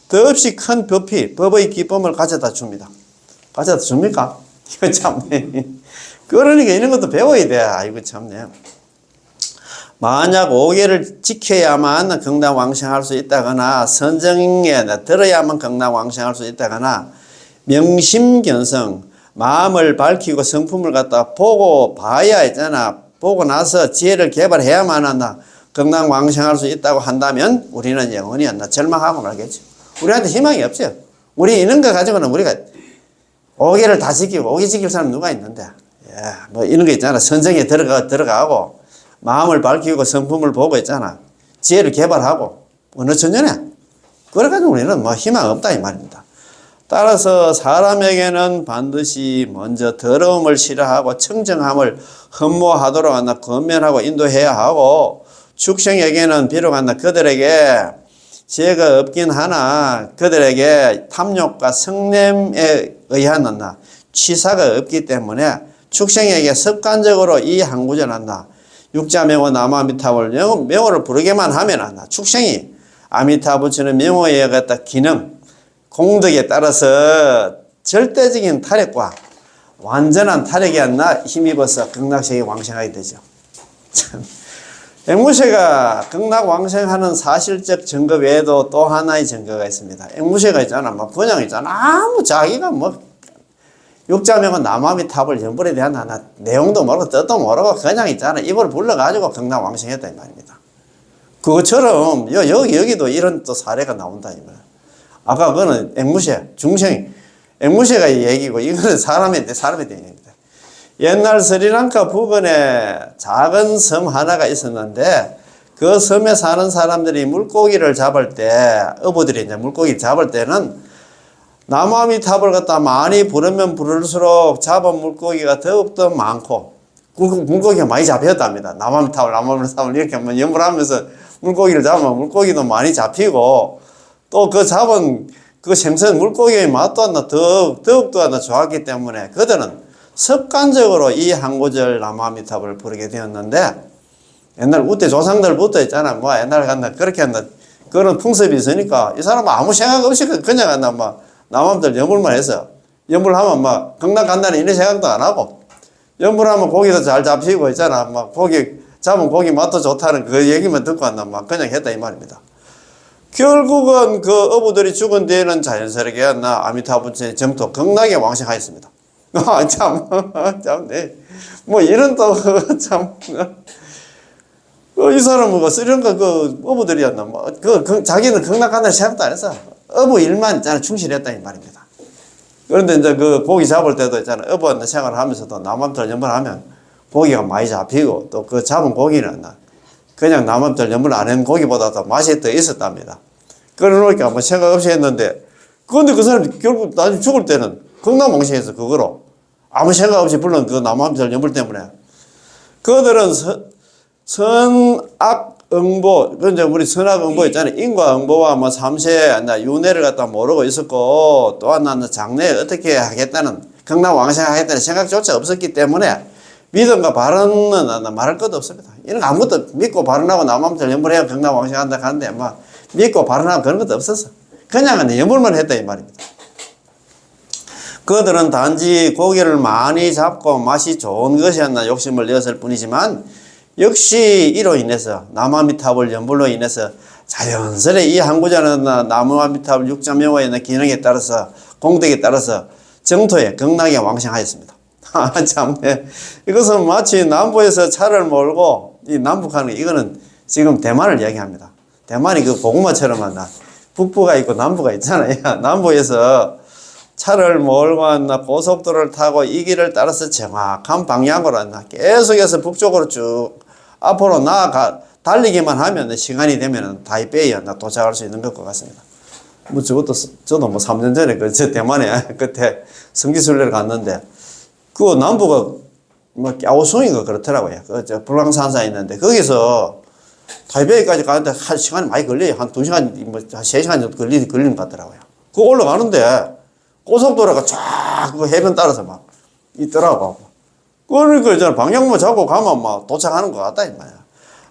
더없이 큰 법의 기쁨을 가져다 줍니다. 가져다 줍니까? 이거 참네. 그러니까 이런 것도 배워야 돼. 아이고 참네. 만약 5개를 지켜야만 극락왕생할 수 있다거나 선정에 들어야만 극락왕생할 수 있다거나 명심견성, 마음을 밝히고 성품을 갖다 보고 봐야 했잖아. 보고 나서 지혜를 개발해야만 한다. 극락왕생할 수 있다고 한다면 우리는 영원히 절망하고 말겠죠. 우리한테 희망이 없어요. 우리 이런 거 가지고는 우리가 5개를 다 지키고 5개 지킬 사람 누가 있는데, 예, 뭐 이런 거 있잖아. 선정에 들어가고 마음을 밝히고 성품을 보고 있잖아. 지혜를 개발하고 어느 천년에. 그래가지고 우리는 뭐 희망 없다 이 말입니다. 따라서 사람에게는 반드시 먼저 더러움을 싫어하고 청정함을 흠모하도록 한다. 권면하고 인도해야 하고, 축생에게는 비록 한다. 그들에게 죄가 없긴 하나 그들에게 탐욕과 성냄에 의한 취사가 없기 때문에 축생에게 습관적으로 이 한 구절 한다. 육자명호 나무아미타불 명호를 부르게만 하면 한다. 축생이 아미타 부처는 명호에 갖다 기능, 공덕에 따라서 절대적인 탈핵과 완전한 탈핵이 안 나 힘입어서 극락세계 왕생하게 되죠. 참. 앵무새가 극락왕생하는 사실적 증거 외에도 또 하나의 증거가 있습니다. 앵무새가 있잖아. 뭐 그냥 있잖아. 아무 자기가 뭐 육자명은 나무아미타불 연불에 대한 하나 내용도 모르고 뜻도 모르고 그냥 있잖아. 입을 불러가지고 극락왕생했다 이 말입니다. 그것처럼 여기도 이런 또 사례가 나온다 이 말. 아까 그거는 앵무새, 중생, 앵무새가 얘기고 이거는 사람에 대한 얘기입니다. 옛날 스리랑카 부근에 작은 섬 하나가 있었는데 그 섬에 사는 사람들이 물고기를 잡을 때, 어부들이 이제 물고기를 잡을 때는 나무아미탑을 갖다 많이 부르면 부를수록 잡은 물고기가 더욱더 많고 물고기가 많이 잡혔답니다. 나무아미탑을 이렇게 한번 연불하면서 물고기를 잡으면 물고기도 많이 잡히고 또 그 잡은 그 생선 물고기의 맛도 더욱더 좋았기 때문에 그들은 습관적으로 이 한 구절 나무아미탑을 부르게 되었는데 옛날 우때 조상들부터 있잖아. 뭐 옛날 간다 그렇게 한다 그런 풍습이 있으니까 이 사람은 아무 생각 없이 그냥 간다. 막 나무아미탑 연불만 해서 연불하면 막 극락 간다는 이런 생각도 안 하고 연불하면 고기도 잘 잡히고 있잖아. 막 고기 잡은 고기 맛도 좋다는 그 얘기만 듣고 한다. 막 그냥 했다 이 말입니다. 결국은 그 어부들이 죽은 뒤에는 자연스럽게 아미타부처의 정토 극락에 왕생하였습니다. 네. 뭐, 이런 또, 참. 이 사람은 스리랑카 그 어부들이었나. 뭐, 자기는 극락한다는 생각도 안 했어. 어부 일만 있잖아. 충실했다, 이 말입니다. 그런데 이제 그 고기 잡을 때도 있잖아. 어부한테 생활을 하면서도 남암털 연불하면 고기가 많이 잡히고 또 그 잡은 고기는 그냥 남암털 연불 안 한 고기보다도 맛이 더 있었답니다. 그러니까 뭐 생각 없이 했는데, 그런데 그 사람이 결국 나중에 죽을 때는 극락왕생해서 그거로 아무 생각 없이 불른 그 나무아미탈 연불 때문에 그들은 선악응보, 그 이제 우리 선악응보 있잖아요. 인과응보와 뭐 삼세 윤회를 갖다 모르고 있었고 또한 나는 장래에 어떻게 하겠다는 극락왕생하겠다는 생각조차 없었기 때문에 믿음과 발언은 말할 것도 없습니다. 이런 거 아무것도 믿고 발언하고 나무아미탈 연불해야 극락왕생한다 하는데 뭐 믿고 발언하고 그런 것도 없었어. 그냥 연불만 했다 이 말입니다. 그들은 단지 고기를 많이 잡고 맛이 좋은 것이었나 욕심을 내었을 뿐이지만 역시 이로 인해서 나무아미타불 연불로 인해서 자연스레 이 항구자는 나무아미타불 육자명화의 기능에 따라서 공덕에 따라서 정토에 극락에 왕생하였습니다. 참, 이것은 마치 남부에서 차를 몰고 이 남북하는 이거는 지금 대만을 이야기합니다. 대만이 그 고구마처럼 한다. 북부가 있고 남부가 있잖아요. 남부에서 차를 몰고 왔나 고속도로를 타고 이 길을 따라서 정확한 방향으로 왔나 계속해서 북쪽으로 쭉 앞으로 나아가 달리기만 하면 시간이 되면 타이베이에 도착할 수 있는 것과 같습니다. 뭐 저도 뭐 3년 전에 저 대만에 그때 성지순례를 갔는데 그 남부가 뭐 갸오숭이가 그렇더라고요. 저 불광산사에 있는데 거기서 타이베이까지 가는데 한 시간이 많이 걸려요. 한 2시간, 뭐, 한 3시간 정도 걸리는 것 같더라고요. 그거 올라가는데, 고속도로가 쫙 그 해변 따라서 막 있더라고. 그러니까 저는 방향만 잡고 가면 막 도착하는 것 같다, 이 말이야.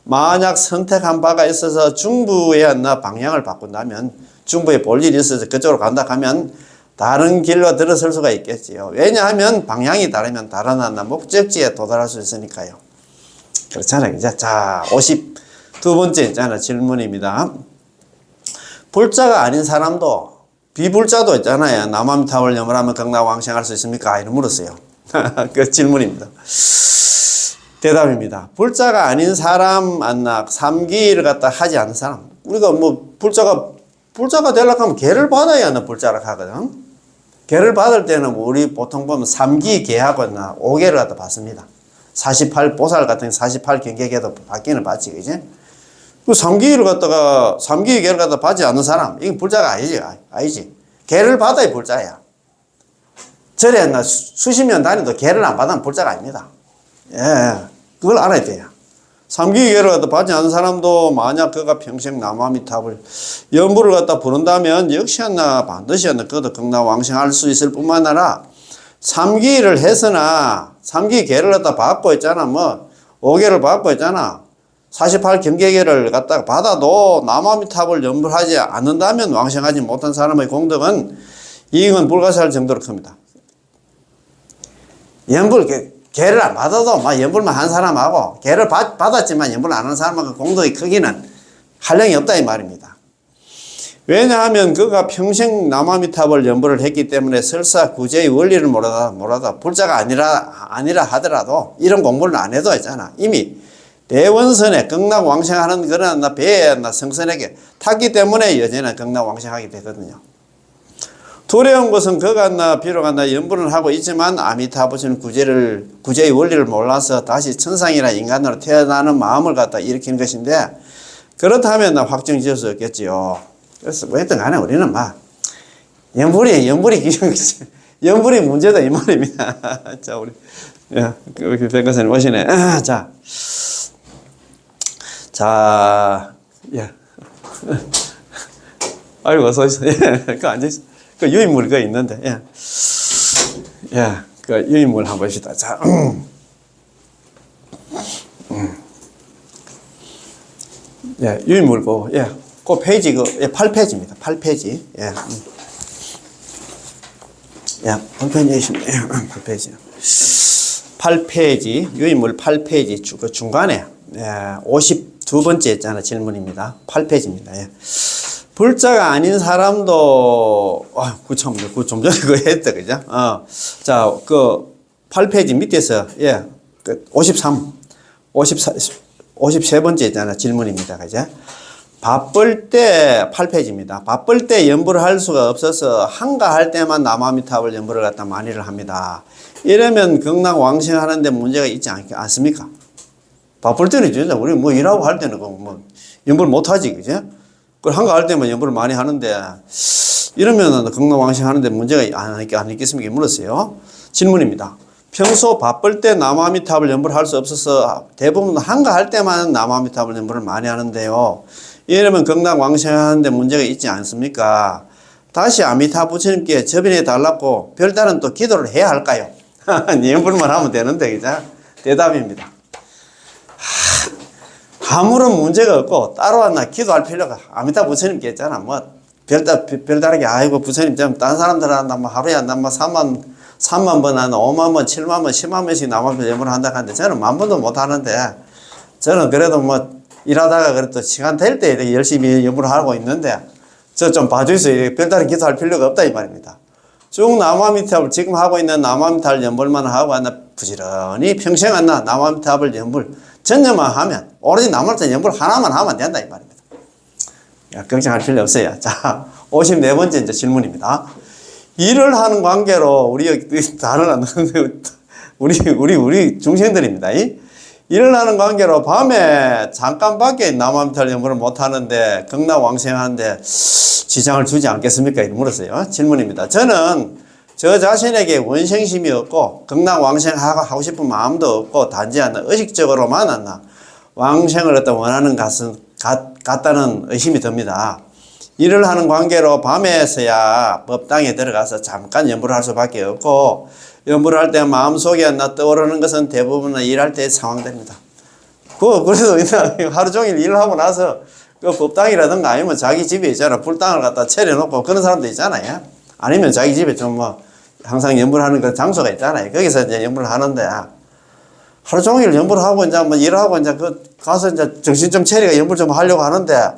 만약 선택한 바가 있어서 중부에 방향을 바꾼다면, 중부에 볼 일이 있어서 그쪽으로 간다 하면, 다른 길로 들어설 수가 있겠지요. 왜냐하면 방향이 다르면 다른 목적지에 도달할 수 있으니까요. 그렇잖아요. 자, 52번째 있잖아. 질문입니다. 불자가 아닌 사람도 비불자도 있잖아요. 나무아미타불 연불하면 극락왕생할 수 있습니까? 이렇게 물었어요. 그 질문입니다. 대답입니다. 불자가 아닌 사람 삼기를 갖다 하지 않는 사람. 우리가 뭐 불자가 되려고 하면 계를 받아야 하는 불자라고 하거든. 계를 받을 때는 우리 보통 보면 삼기계하고 5계를 갖다 받습니다. 48 보살 같은 48 경계계도 받기는 받지, 그지? 그 삼기계를 갖다 받지 않는 사람, 이건 불자가 아니지. 계를 받아야 불자야. 절에 수십 년 다니도 계를 안 받으면 불자가 아닙니다. 예, 그걸 알아야 돼요. 삼기계를 갖다 받지 않는 사람도 만약 그가 평생 나무아미타불 연불을 갖다 부른다면 역시나 반드시 그것도 극락왕생할 수 있을 뿐만 아니라 삼기를 해서나 삼기계를 갖다 받고 있잖아. 뭐 5계를 받고 있잖아. 48 경계계를 갖다가 받아도 나무아미타불 연불하지 않는다면 왕생하지 못한 사람의 공덕은 이익은 불가사할 정도로 큽니다. 계를 안 받아도 막 연불만 한 사람하고 계를 받았지만 연불 안 한 사람하고 공덕의 크기는 한량이 없다 이 말입니다. 왜냐하면 그가 평생 나무아미타불 연불을 했기 때문에 설사 구제의 원리를 몰라도 불자가 아니라 하더라도 이런 공부를 안 해도 있잖아. 이미 대원선에 극락왕생하는 그런 배에 성선에게 탔기 때문에 여전히 극락왕생하게 되거든요. 두려운 것은 그가 비록 연불을 하고 있지만 아미타불은 구제의 원리를 몰라서 다시 천상이나 인간으로 태어나는 마음을 갖다 일으키는 것인데 그렇다면 확정 지을 수 없겠지요. 그래서 뭐했든 간에 우리는 막 연불이 문제다 이 말입니다. 자, 우리 백과사님 오시네. 자, 예. 아이고 어서 오세요. 예, 그 앉아 있어. 그 유인물 그 있는데, 그 유인물 한번 봅시다. 자, 유인물 그, 그 페이지 그 8페이지입니다. 8페이지. 8페이지에 있습니다. 8페이지. 8페이지, 유인물 8페이지 그 중간에 52번째 있잖아 질문입니다. 8페이지입니다. 불자가 아닌 사람도, 그 좀 전에 그거 했다, 그죠? 자, 그 8페이지 밑에서, 그 53번째 있잖아, 질문입니다, 그죠? 바쁠 때, 8페이지입니다. 바쁠 때 연불을 할 수가 없어서 한가할 때만 나무아미타불 연불을 갖다 많이를 합니다. 이러면 극락왕생하는데 문제가 있지 않습니까? 바쁠 때는 진짜 우리 뭐 일하고 할 때는 뭐 연불 못하지, 그죠? 그걸 한가할 때만 연불을 많이 하는데 이러면 극락왕생하는데 문제가 안 있겠습니까? 물었어요. 질문입니다. 평소 바쁠 때 나무아미타불 연불을 할 수 없어서 대부분 한가할 때만 나무아미타불 연불을 많이 하는데요. 이러면 극락왕생하는데 문제가 있지 않습니까? 다시 아미타 부처님께 접인해 달라고 별다른 또 기도를 해야 할까요? 연불만 하면 되는데, 그죠? 대답입니다. 아무런 문제가 없고 따로 기도할 필요가 아미타 부처님께 있잖아. 뭐 별다르게, 아이고, 부처님, 좀, 딴 사람들한테 뭐 하루에 한다, 뭐 3만 번 하나, 5만 번, 7만 번, 10만 번씩 남아서 연부를 한다 하는데, 저는 10,000번도 못 하는데, 저는 그래도 뭐, 일하다가 그래도 시간 될 때 이렇게 열심히 연부를 하고 있는데, 저 좀 봐주세요. 별다른 기도할 필요가 없다, 이 말입니다. 쭉 나무아미타불, 지금 하고 있는 나무아미타불 연불만 하고, 하나 부지런히 평생 한나 나무아미타불 연불 전념만 하면, 오로지 나무아미타불 연불 하나만 하면 된다, 이 말입니다. 야, 걱정할 필요 없어요. 자, 54번째 이제 질문입니다. 일을 하는 관계로, 우리, 다른, 우리 중생들입니다. 일을 하는 관계로 밤에 잠깐밖에 나무아미타불 연불을 못 하는데, 극락왕생하는데 지장을 주지 않겠습니까? 이렇게 물었어요. 질문입니다. 저는 저 자신에게 원생심이 없고, 극락왕생하고 싶은 마음도 없고, 단지 의식적으로만 한나 왕생을 어떤 원하는 것은 같다는 의심이 듭니다. 일을 하는 관계로 밤에서야 법당에 들어가서 잠깐 연부를 할 수밖에 없고, 연부를 할 때 마음속에 떠오르는 것은 대부분 일할 때의 상황들입니다. 그래도 하루 종일 일을 하고 나서 그 법당이라든가 아니면 자기 집에 있잖아. 불당을 갖다 차려놓고 그런 사람도 있잖아요. 아니면 자기 집에 좀 뭐 항상 연부를 하는 그 장소가 있잖아요. 거기서 이제 연부를 하는데, 하루 종일 연부를 하고 이제 뭐 일하고 이제 가서 이제 정신 좀 차리고 연부를 좀 하려고 하는데,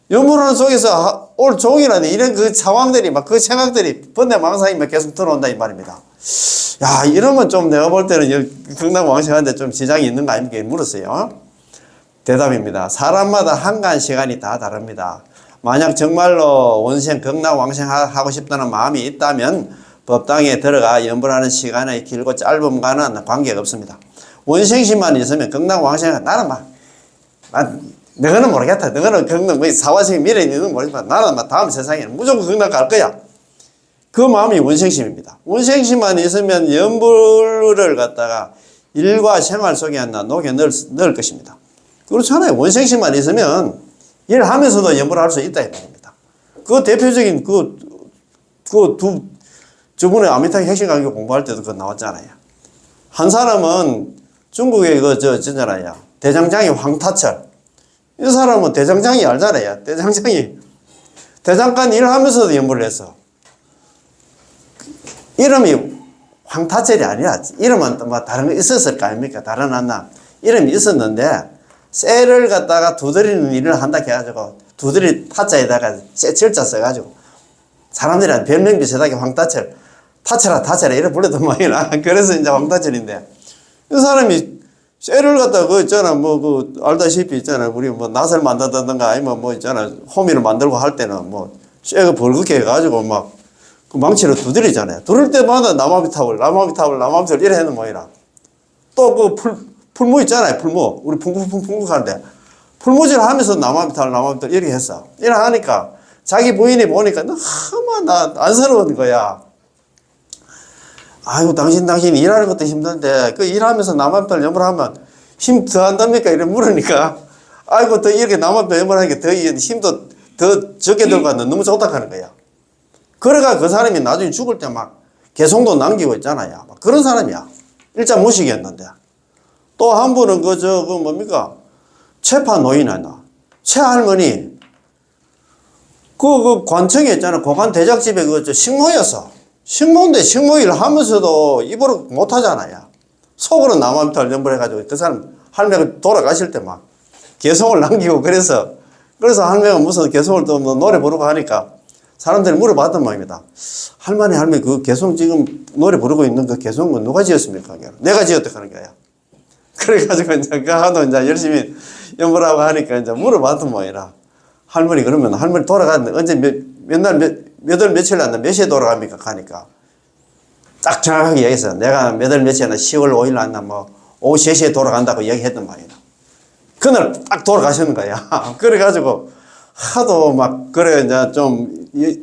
연부하는 속에서 오늘 종일하는 이런 그 상황들이 막 그 생각들이 번뇌망상이 막 계속 들어온다 이 말입니다. 야, 이러면 좀 내가 볼 때는 극락왕생하는데 좀 지장이 있는 거 아닙니까? 물었어요. 대답입니다. 사람마다 한간 시간이 다 다릅니다. 만약 정말로 원생, 극락왕생하고 싶다는 마음이 있다면 법당에 들어가 연불하는 시간이 길고 짧음과는 관계가 없습니다. 원생심만 있으면 극락왕생, 나는 너는 모르겠다. 너는 극락, 사화생이 미래에 있는 모르겠지만 나는 다음 세상에는 무조건 극락 갈 거야. 그 마음이 원생심입니다. 원생심만 있으면 연불을 갖다가 일과 생활 속에 녹여 넣을 것입니다. 그렇잖아요. 원생심만 있으면 일하면서도 연부를 할 수 있다 이 말입니다. 그 대표적인 저번에 아미타의 핵심 강의 공부할 때도 그거 나왔잖아요. 한 사람은 중국의 저잖아요. 대장장이 황타철. 이 사람은 대장장이 알잖아요. 대장간 일하면서도 연부를 했어. 이름이 황타철이 아니라 이름은 뭐 다른 거 있었을 거 아닙니까? 다른 하나 이름이 있었는데 쇠를 갖다가 두드리는 일을 한다 해가지고 두드리 타자에다가 쇠 철자 써가지고 사람들이 별명 비슷하게 황타철, 타철아 이렇게 불러도 뭐이나 그래서 이제 황타철인데, 이 사람이 쇠를 갖다가 알다시피 있잖아. 우리 뭐 낫을 만든다든가 아니면 뭐 있잖아. 호미를 만들고 할 때는 뭐 쇠가 벌겋게 해가지고 막 그 망치로 두드리잖아요. 두를 때마다 나무아미타불 이래 하는 모이라. 또 풀무 있잖아요. 풀무. 우리 풍국 하는데 풀무질 하면서 나무아미타불 이렇게 했어. 이래 하니까 자기 부인이 보니까 너무 안쓰러운 거야. 아이고 당신 일하는 것도 힘든데 그 일하면서 나무아미타불 연불하면 힘 더 한답니까? 이래 물으니까 아이고 더 이렇게 나무아미타불 연불하니까 더 힘도 더 적게 들어가는 너무 좋다 하는 거야. 그래가 그 사람이 나중에 죽을 때 막 개송도 남기고 있잖아요. 막 그런 사람이야. 일자 모시겠는데. 또 한 분은 뭡니까? 최파 노인 하나. 최할머니. 그 관청에 있잖아. 고관 대작집에 식모였어. 식모인데 식모일 하면서도 입으로 못 하잖아요. 속으로 나무아미타불 연불해가지고 그 사람 할매가 돌아가실 때 막 개송을 남기고 그래서 할매가 무슨 개송을 또 노래 부르고 하니까 사람들이 물어봤단 말입니다. 할머니 그 개송 지금 노래 부르고 있는 그 개송은 누가 지었습니까? 내가 지었다 하는 거야. 그래가지고 이제 그 하도 이제 열심히 연불하고 하니까 이제 물어봤단 말이라. 할머니 그러면 할머니 돌아갔는데 언제 몇 월 며칠 났나 몇 시에 돌아갑니까? 하니까 딱 정확하게 얘기했어. 내가 몇 월 며칠 났나 10월 5일 났나 뭐 오후 3시에 돌아간다고 얘기했단 말이야. 그날 딱 돌아가시는 거야. 그래가지고 하도 그래 이제 좀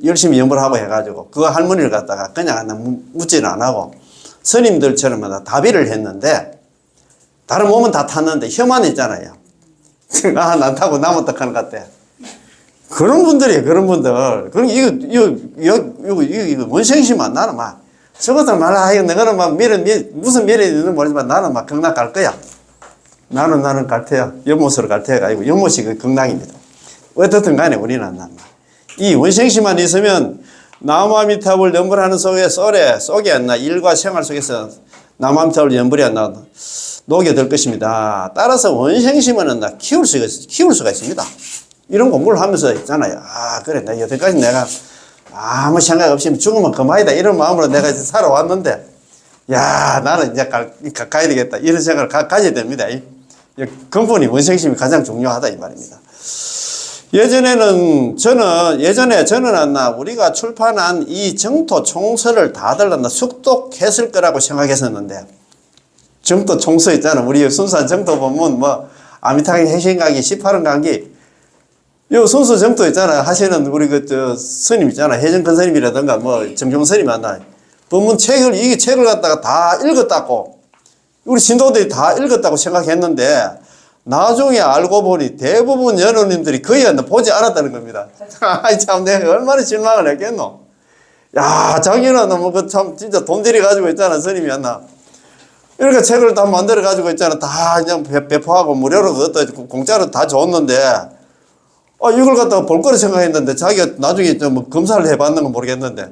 열심히 연불하고 해가지고 그 할머니를 갖다가 그냥 묻지는 안 하고 스님들처럼 다비를 했는데 다른 몸은 다 탔는데 혀만 있잖아요. 난 타고 남았다 하는 것 같아. 그런 분들이에요. 그런 분들. 그럼 이거 원생심만 나는 저것들 너는 무슨 미래에 있는 모르지만 나는 극락 갈 거야. 나는 갈 테야. 연못으로 갈 테가 아니고 연못이 극락입니다. 어떻든 간에 우리는 이 원생심만 있으면 나무아미타불 연불하는 속에 안나 일과 생활 속에서 나무아미타불 연불이 안나 녹여들 것입니다. 따라서 원생심은 나 키울 수가 있습니다. 이런 공부를 하면서 있잖아요. 아, 그래. 나 여태까지 내가 아무 생각 없이 죽으면 그만이다. 이런 마음으로 내가 이제 살아왔는데, 야, 나는 이제 가야 되겠다. 이런 생각을 가져야 됩니다. 근본이 원생심이 가장 중요하다. 이 말입니다. 예전에 저는 우리가 출판한 이 정토 총서를 다들 숙독했을 거라고 생각했었는데, 정토 총서 있잖아. 우리 순수한 정토 보면 아미타강 핵심강의 18원 강의, 요 순수 정토 있잖아. 하시는 우리 스님 있잖아. 해정큰 스님이라든가 정경 스님 만나. 법문 이 책을 갖다가 다 읽었다고. 우리 신도들이 다 읽었다고 생각했는데, 나중에 알고 보니 대부분 연원님들이 거의 보지 않았다는 겁니다. 참, 내가 얼마나 실망을 했겠노? 야, 자기는 참, 진짜 돈 들여가지고 있잖아. 스님이었나. 이렇게 책을 다 만들어가지고 있잖아. 다 그냥 배포하고 무료로 그것도 공짜로 다 줬는데, 이걸 갖다가 볼 거라 생각했는데, 자기가 나중에 좀 검사를 해봤는 건 모르겠는데,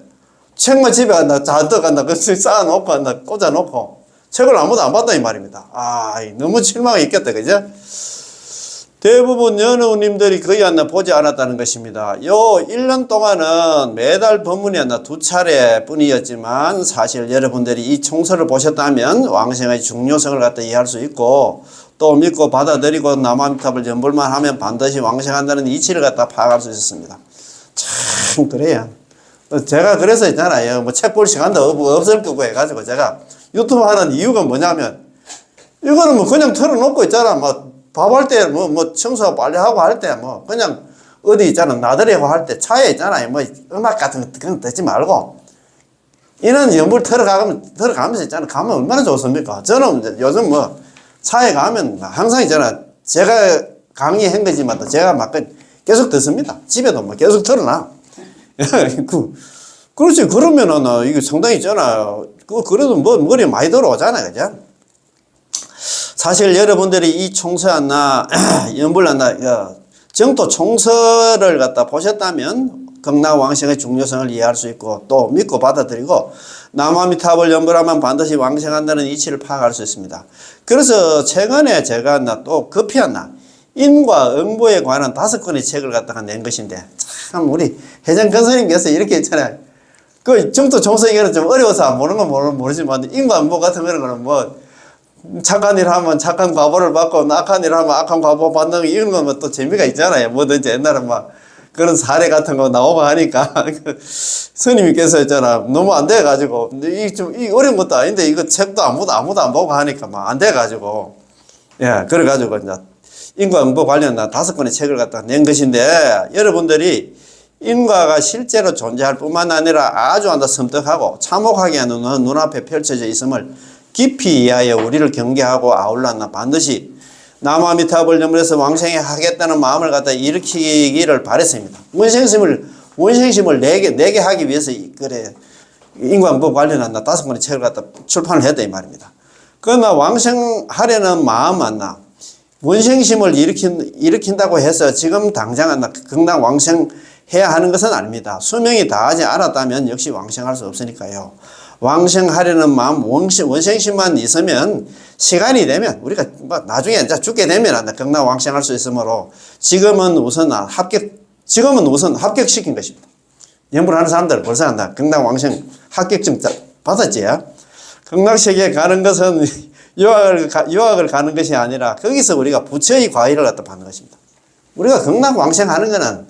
책만 집에 잔뜩 쌓아놓고 꽂아놓고, 책을 아무도 안 봤다 이 말입니다. 너무 실망이 있겠다. 그죠? 대부분 연우님들이 거의 보지 않았다는 것입니다. 요 1년 동안은 매달 법문이 2차례 뿐이었지만, 사실 여러분들이 이 총서를 보셨다면 왕생의 중요성을 갖다 이해할 수 있고, 또 믿고 받아들이고 나무아미타불 연불만 하면 반드시 왕생한다는 이치를 갖다 파악할 수 있었습니다. 참 그래요. 제가 그래서 있잖아요. 책 볼 시간도 없을 거고 해가지고 제가 유튜브 하는 이유가 뭐냐면, 이거는 그냥 틀어놓고 있잖아. 밥할 때 청소 빨리 하고 할 때 그냥 어디 있잖아. 나들이하고 할 때 차에 있잖아요. 음악 같은 거 그냥 듣지 말고 이런 연불 들어가면서 있잖아. 가면 얼마나 좋습니까? 저는 요즘 차에 가면 항상 있잖아. 제가 강의한 거지만 제가 계속 듣습니다. 집에도 계속 틀어놔. 그렇지. 그러면은 이게 상당히 있잖아. 그래도 머리에 많이 들어오잖아. 그죠? 사실 여러분들이 이 총서나 연불나 정토 총서를 갖다 보셨다면 극락왕생의 중요성을 이해할 수 있고, 또 믿고 받아들이고 나무아미타불 연불하면 반드시 왕생한다는 이치를 파악할 수 있습니다. 그래서 최근에 제가 또 급히 인과 응보에 관한 5권의 책을 갖다가 낸 것인데, 참 우리 해정근 스님께서 이렇게 있잖아요. 정토 총서 이거는 좀 어려워서 모르는 건 모르지만, 인과 응보 같은 거는 착한 일 하면 착한 과보를 받고, 악한 일 하면 악한 과보 받는 거, 이런 건 또 재미가 있잖아요. 뭐든지 옛날에 그런 사례 같은 거 나오고 하니까. 스님께서 있잖아. 너무 안 돼가지고, 이 어려운 것도 아닌데, 이거 책도 아무도 안 보고 하니까 안 돼가지고. 예, 그래가지고 이제 인과응보 관련 5권의 책을 갖다 낸 것인데, 여러분들이 인과가 실제로 존재할 뿐만 아니라 아주 섬뜩하고 참혹하게 눈앞에 펼쳐져 있음을 깊이 이해하여 우리를 경계하고 아울러 반드시 나무아미타불 연불에서 왕생에 하겠다는 마음을 갖다 일으키기를 바랬습니다. 원생심을 내게 하기 위해서 그래 인과응보 관련한 5권의 책을 갖다 출판을 했다 이 말입니다. 그러나 왕생하려는 마음 원생심을 일으킨다고 해서 지금 당장 극락 왕생해야 하는 것은 아닙니다. 수명이 다하지 않았다면 역시 왕생할 수 없으니까요. 왕생하려는 마음, 원생심만 있으면 시간이 되면 우리가 나중에 이제 죽게 되면 극락 왕생할 수 있으므로 지금은 우선 합격시킨 것입니다. 연불하는 사람들 벌써 극락 왕생 합격증 받았지. 극락세계에 가는 것은 유학을 가는 것이 아니라 거기서 우리가 부처의 과의를 갖다 받는 것입니다. 우리가 극락 왕생하는 거는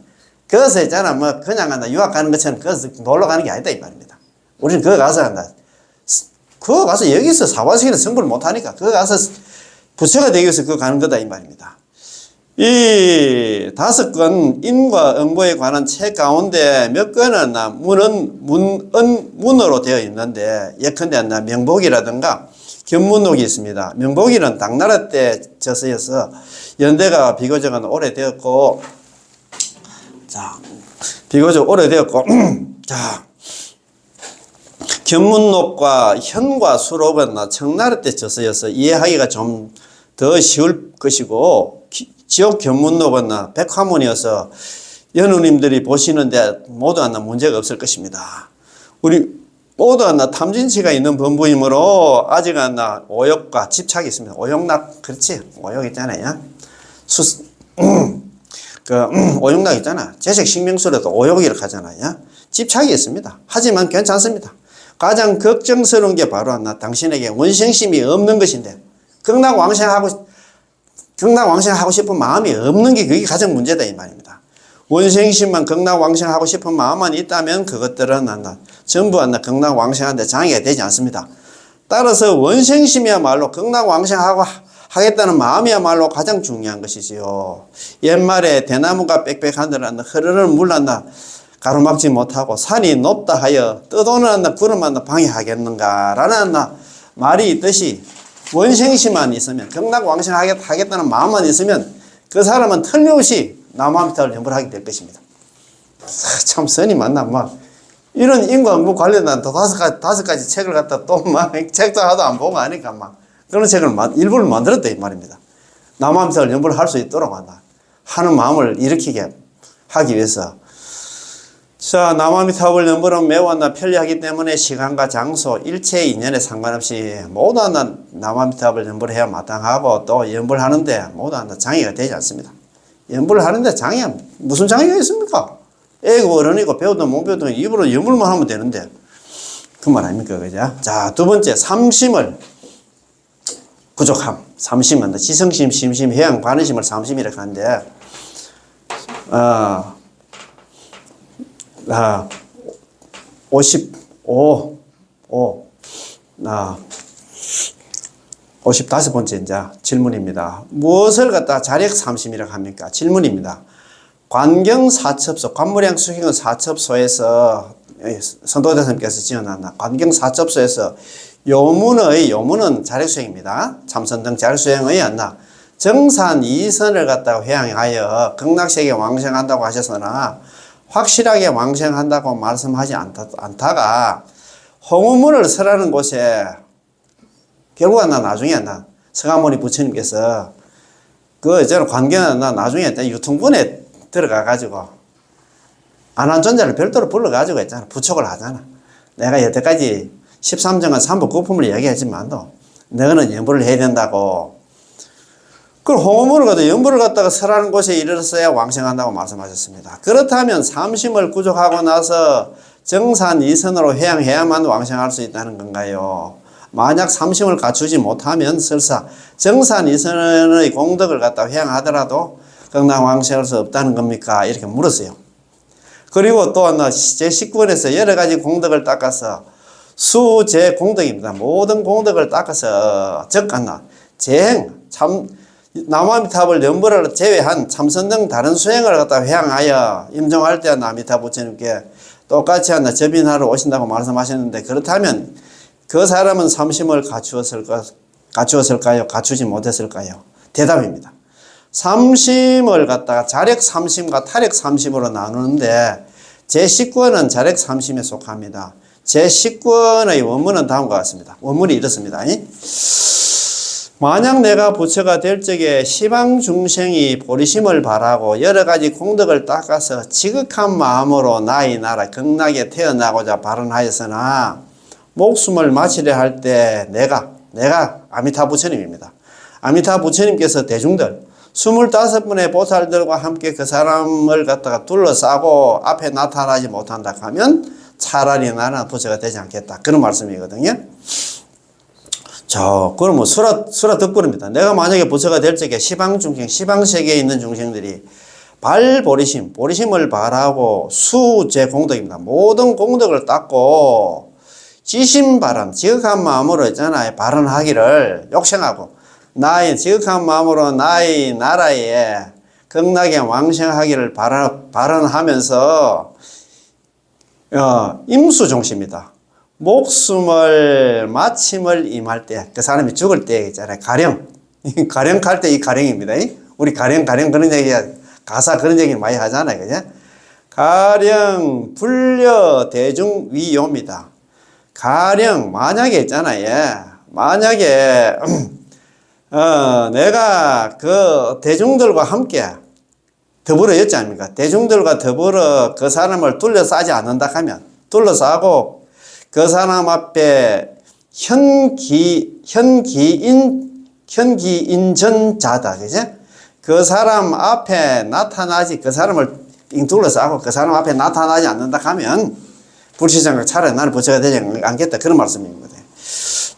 거기서 있잖아. 그냥 유학 가는 것처럼 거기서 놀러 가는 게 아니다 이 말입니다. 우리는 그거 가서 여기서 사화식이나 성불을 못하니까 그거 가서 부처가 되기 위해서 그거 가는 거다 이 말입니다. 이 5권 인과 응보에 관한 책 가운데 몇 권은 문으로 되어 있는데, 예컨대 명복이라든가 견문록이 있습니다. 명복이는 당나라 때 저서여서 연대가 비교적 오래되었고, 자, 견문록과 현과 수록은 청나라 때 저서여서 이해하기가 좀 더 쉬울 것이고, 지옥 견문록은 백화문이어서 연우님들이 보시는데 모두 하나 문제가 없을 것입니다. 우리 모두 하나 탐진치가 있는 범부이므로 아직 하나 오욕과 집착이 있습니다. 오욕락, 그렇지? 오욕 있잖아요. 오욕락 있잖아. 재색 신명술에도 오욕이라고 하잖아요. 집착이 있습니다. 하지만 괜찮습니다. 가장 걱정스러운 게 바로 하나 당신에게 원생심이 없는 것인데 극락왕생하고 싶은 마음이 없는 게 그게 가장 문제다 이 말입니다. 원생심만 극락왕생하고 싶은 마음만 있다면 그것들은 전부 극락왕생하는데 장애가 되지 않습니다. 따라서 원생심이야말로 극락왕생하고 하겠다는 마음이야말로 가장 중요한 것이지요. 옛말에 대나무가 빽빽하더라 흐르는 물 가로막지 못하고 산이 높다 하여 떠도는 구름 방해하겠는가라는 말이 있듯이 원생심만 있으면 극락왕생하겠다는 마음만 있으면 그 사람은 틀림없이 나무아미타불 연불하게 될 것입니다. 참 선이 많나 이런 인과응보 관련한 또 다섯 가지 책을 갖다 또 책도 하나도 안 보고 하니까 그런 책을 일부러 만들었다 이 말입니다. 나무아미타불 연불을 할 수 있도록 하는 마음을 일으키게 하기 위해서. 자, 나무아미타불 연불은 매우 편리하기 때문에 시간과 장소, 일체 인연에 상관없이 모두 나무아미타불 연불을 해야 마땅하고 또 연불하는데 모두 장애가 되지 않습니다. 연불을 하는데 무슨 장애가 있습니까? 애고 어른이고 배우든 못 배우든 입으로 연불만 하면 되는데 그 말 아닙니까? 그죠? 자, 두 번째, 삼심을 부족함. 삼심은 지성심, 심심, 해양, 반의심을 삼심이라고 하는데 55번째 이제 질문입니다. 무엇을 갖다 자력삼심이라고 합니까? 질문입니다. 관경사첩소, 관무량수행은 사첩소에서 선도대사님께서 지어놨나 관경사첩소에서 요문은 자력수행입니다. 참선등 자력수행의 정산 이선을 갖다가 회양하여 극락세계 왕생한다고 하셨으나 확실하게 왕생한다고 말씀하지 않다가 홍우문을 설하는 곳에 결국 나중에 서가모니 부처님께서 저는 관계는 나중에 유통군에 들어가가지고 안한존자를 별도로 불러가지고 했잖아. 부촉을 하잖아. 내가 여태까지 13정은 삼부구품을 얘기하지만도 너는 연부를 해야 된다고. 그 홍어문을 갖다 연부를 갖다가 설하는 곳에 이르렀어야 왕생한다고 말씀하셨습니다. 그렇다면 삼심을 구족하고 나서 정산 이선으로 회양해야만 왕생할 수 있다는 건가요? 만약 삼심을 갖추지 못하면 설사 정산 이선의 공덕을 갖다 회양하더라도 극락왕생할 수 없다는 겁니까? 이렇게 물었어요. 그리고 또 제19권에서 여러 가지 공덕을 닦아서 수제 공덕입니다. 모든 공덕을 닦아서 재행, 나무아미타불 연불을 제외한 참선 등 다른 수행을 갖다 회양하여 임종할 때 아미타 부처님께 똑같이 접인하러 오신다고 말씀하셨는데 그렇다면 그 사람은 삼심을 갖추었을까요? 갖추지 못했을까요? 대답입니다. 삼심을 갖다가 자력 삼심과 타력 삼심으로 나누는데 제19권은 자력 삼심에 속합니다. 제19권의 원문은 다음과 같습니다. 원문이 이렇습니다. 만약 내가 부처가 될 적에 시방중생이 보리심을 바라고 여러 가지 공덕을 닦아서 지극한 마음으로 나의 나라 극락에 태어나고자 발언하였으나 목숨을 마치려 할 때 내가 아미타 부처님입니다. 아미타 부처님께서 대중들 25분의 보살들과 함께 그 사람을 갖다가 둘러싸고 앞에 나타나지 못한다 하면 차라리 나는 부처가 되지 않겠다. 그런 말씀이거든요. 그럼 수라 덕분입니다. 내가 만약에 부처가 될 적에 시방중생, 시방세계에 있는 중생들이 보리심을 바라고 수제 공덕입니다. 모든 공덕을 닦고 지심바람, 지극한 마음으로 있잖아요. 발언하기를 욕심하고 지극한 마음으로 나의 나라에 극락에 왕생하기를 발언하면서 임수종시입니다. 목숨을 마침을 임할 때, 그 사람이 죽을 때 있잖아요. 가령할 때 이 가령입니다. 우리 가령 그런 얘기, 가사 그런 얘기 많이 하잖아요. 그죠? 가령, 불려, 대중, 위요입니다. 가령, 만약에 있잖아요. 만약에, 내가 그 대중들과 함께, 더불어였지 않습니까? 대중들과 더불어 그 사람을 둘러싸지 않는다 하면, 둘러싸고 그 사람 앞에 현기인전자다. 그죠? 그 사람 앞에 나타나지, 그 사람을 둘러싸고 그 사람 앞에 나타나지 않는다 하면, 불시장각 차라리 나는 부처가 되지 않겠다. 그런 말씀입니다.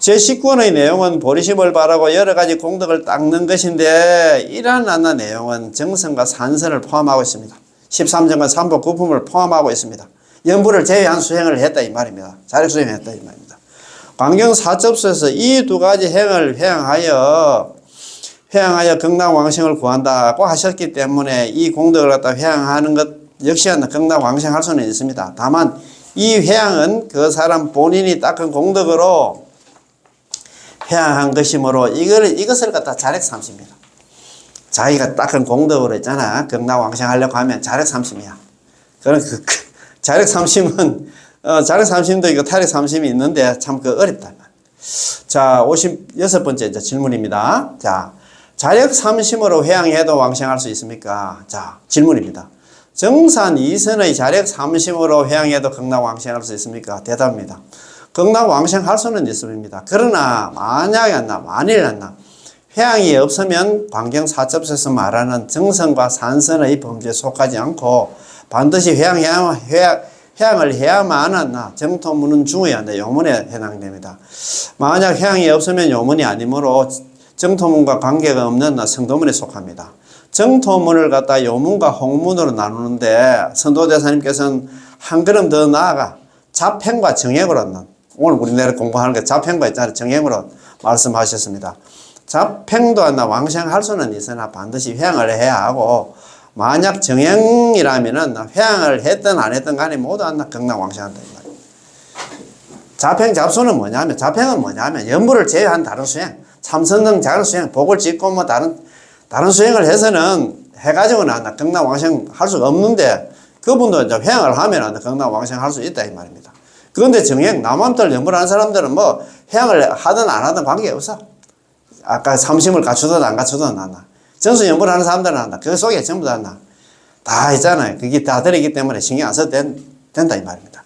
제19권의 내용은 보리심을 바라고 여러 가지 공덕을 닦는 것인데, 이러한 내용은 정성과 산선을 포함하고 있습니다. 13정과 삼복 구품을 포함하고 있습니다. 연부를 제외한 수행을 했다 이 말입니다. 자력 수행했다 이 말입니다. 광경사첩서에서 이 두 가지 행을 회양하여 극락왕생을 구한다고 하셨기 때문에 이 공덕을 갖다 회양하는 것 역시 극락왕생할 수는 있습니다. 다만 이 회양은 그 사람 본인이 닦은 공덕으로 회양한 것이므로 이것을 갖다 자력 삼십니다. 자기가 닦은 공덕으로 있잖아. 극락왕생하려고 하면 자력 삼심이야. 그런 자력 삼심은 자력 삼심도 있고 타력 삼심이 있는데 참 어렵다. 자, 56번째 이제 질문입니다. 자, 자력 삼심으로 회양해도 왕생할 수 있습니까? 자, 질문입니다. 정산 이선의 자력 삼심으로 회양해도 극락왕생할 수 있습니까? 대답입니다. 극락왕생할 수는 있습니다. 그러나 만일 회양이 없으면 광경사첩서에서 말하는 정성과 산선의 범죄에 속하지 않고 반드시 회양을 해야만 정토문은 중어야 한다. 요문에 해당됩니다. 만약 회양이 없으면 요문이 아니므로 정토문과 관계가 없는 성도문에 속합니다. 정토문을 갖다 요문과 홍문으로 나누는데 선도대사님께서는 한 걸음 더 나아가 자팽과 정액으로, 오늘 우리나라 공부하는 게 자팽과 있잖아요. 정액으로 말씀하셨습니다. 자팽도 왕생할 수는 있으나 반드시 회양을 해야 하고, 만약 정행이라면은 회양을 했든 안 했든 간에 모두 극락왕생한다 이 말이에요. 자팽 잡수는 뭐냐면, 자팽은 뭐냐면 연부를 제외한 다른 수행, 참선등 작은 수행, 복을 짓고 뭐 다른 수행을 해서는 해가지고는 극락왕생 할 수가 없는데, 그분도 이제 회양을 하면 극락왕생 할 수 있다 이 말입니다. 그런데 정행, 남함들 연부를 하는 사람들은 뭐 회양을 하든 안 하든 관계없어. 아까 삼심을 갖추든 안 갖추든 전수 연부를 하는 사람들은 그 속에 전부 다 있잖아요. 그게 다 들어있기 때문에 신경 안 써도 된다 이 말입니다.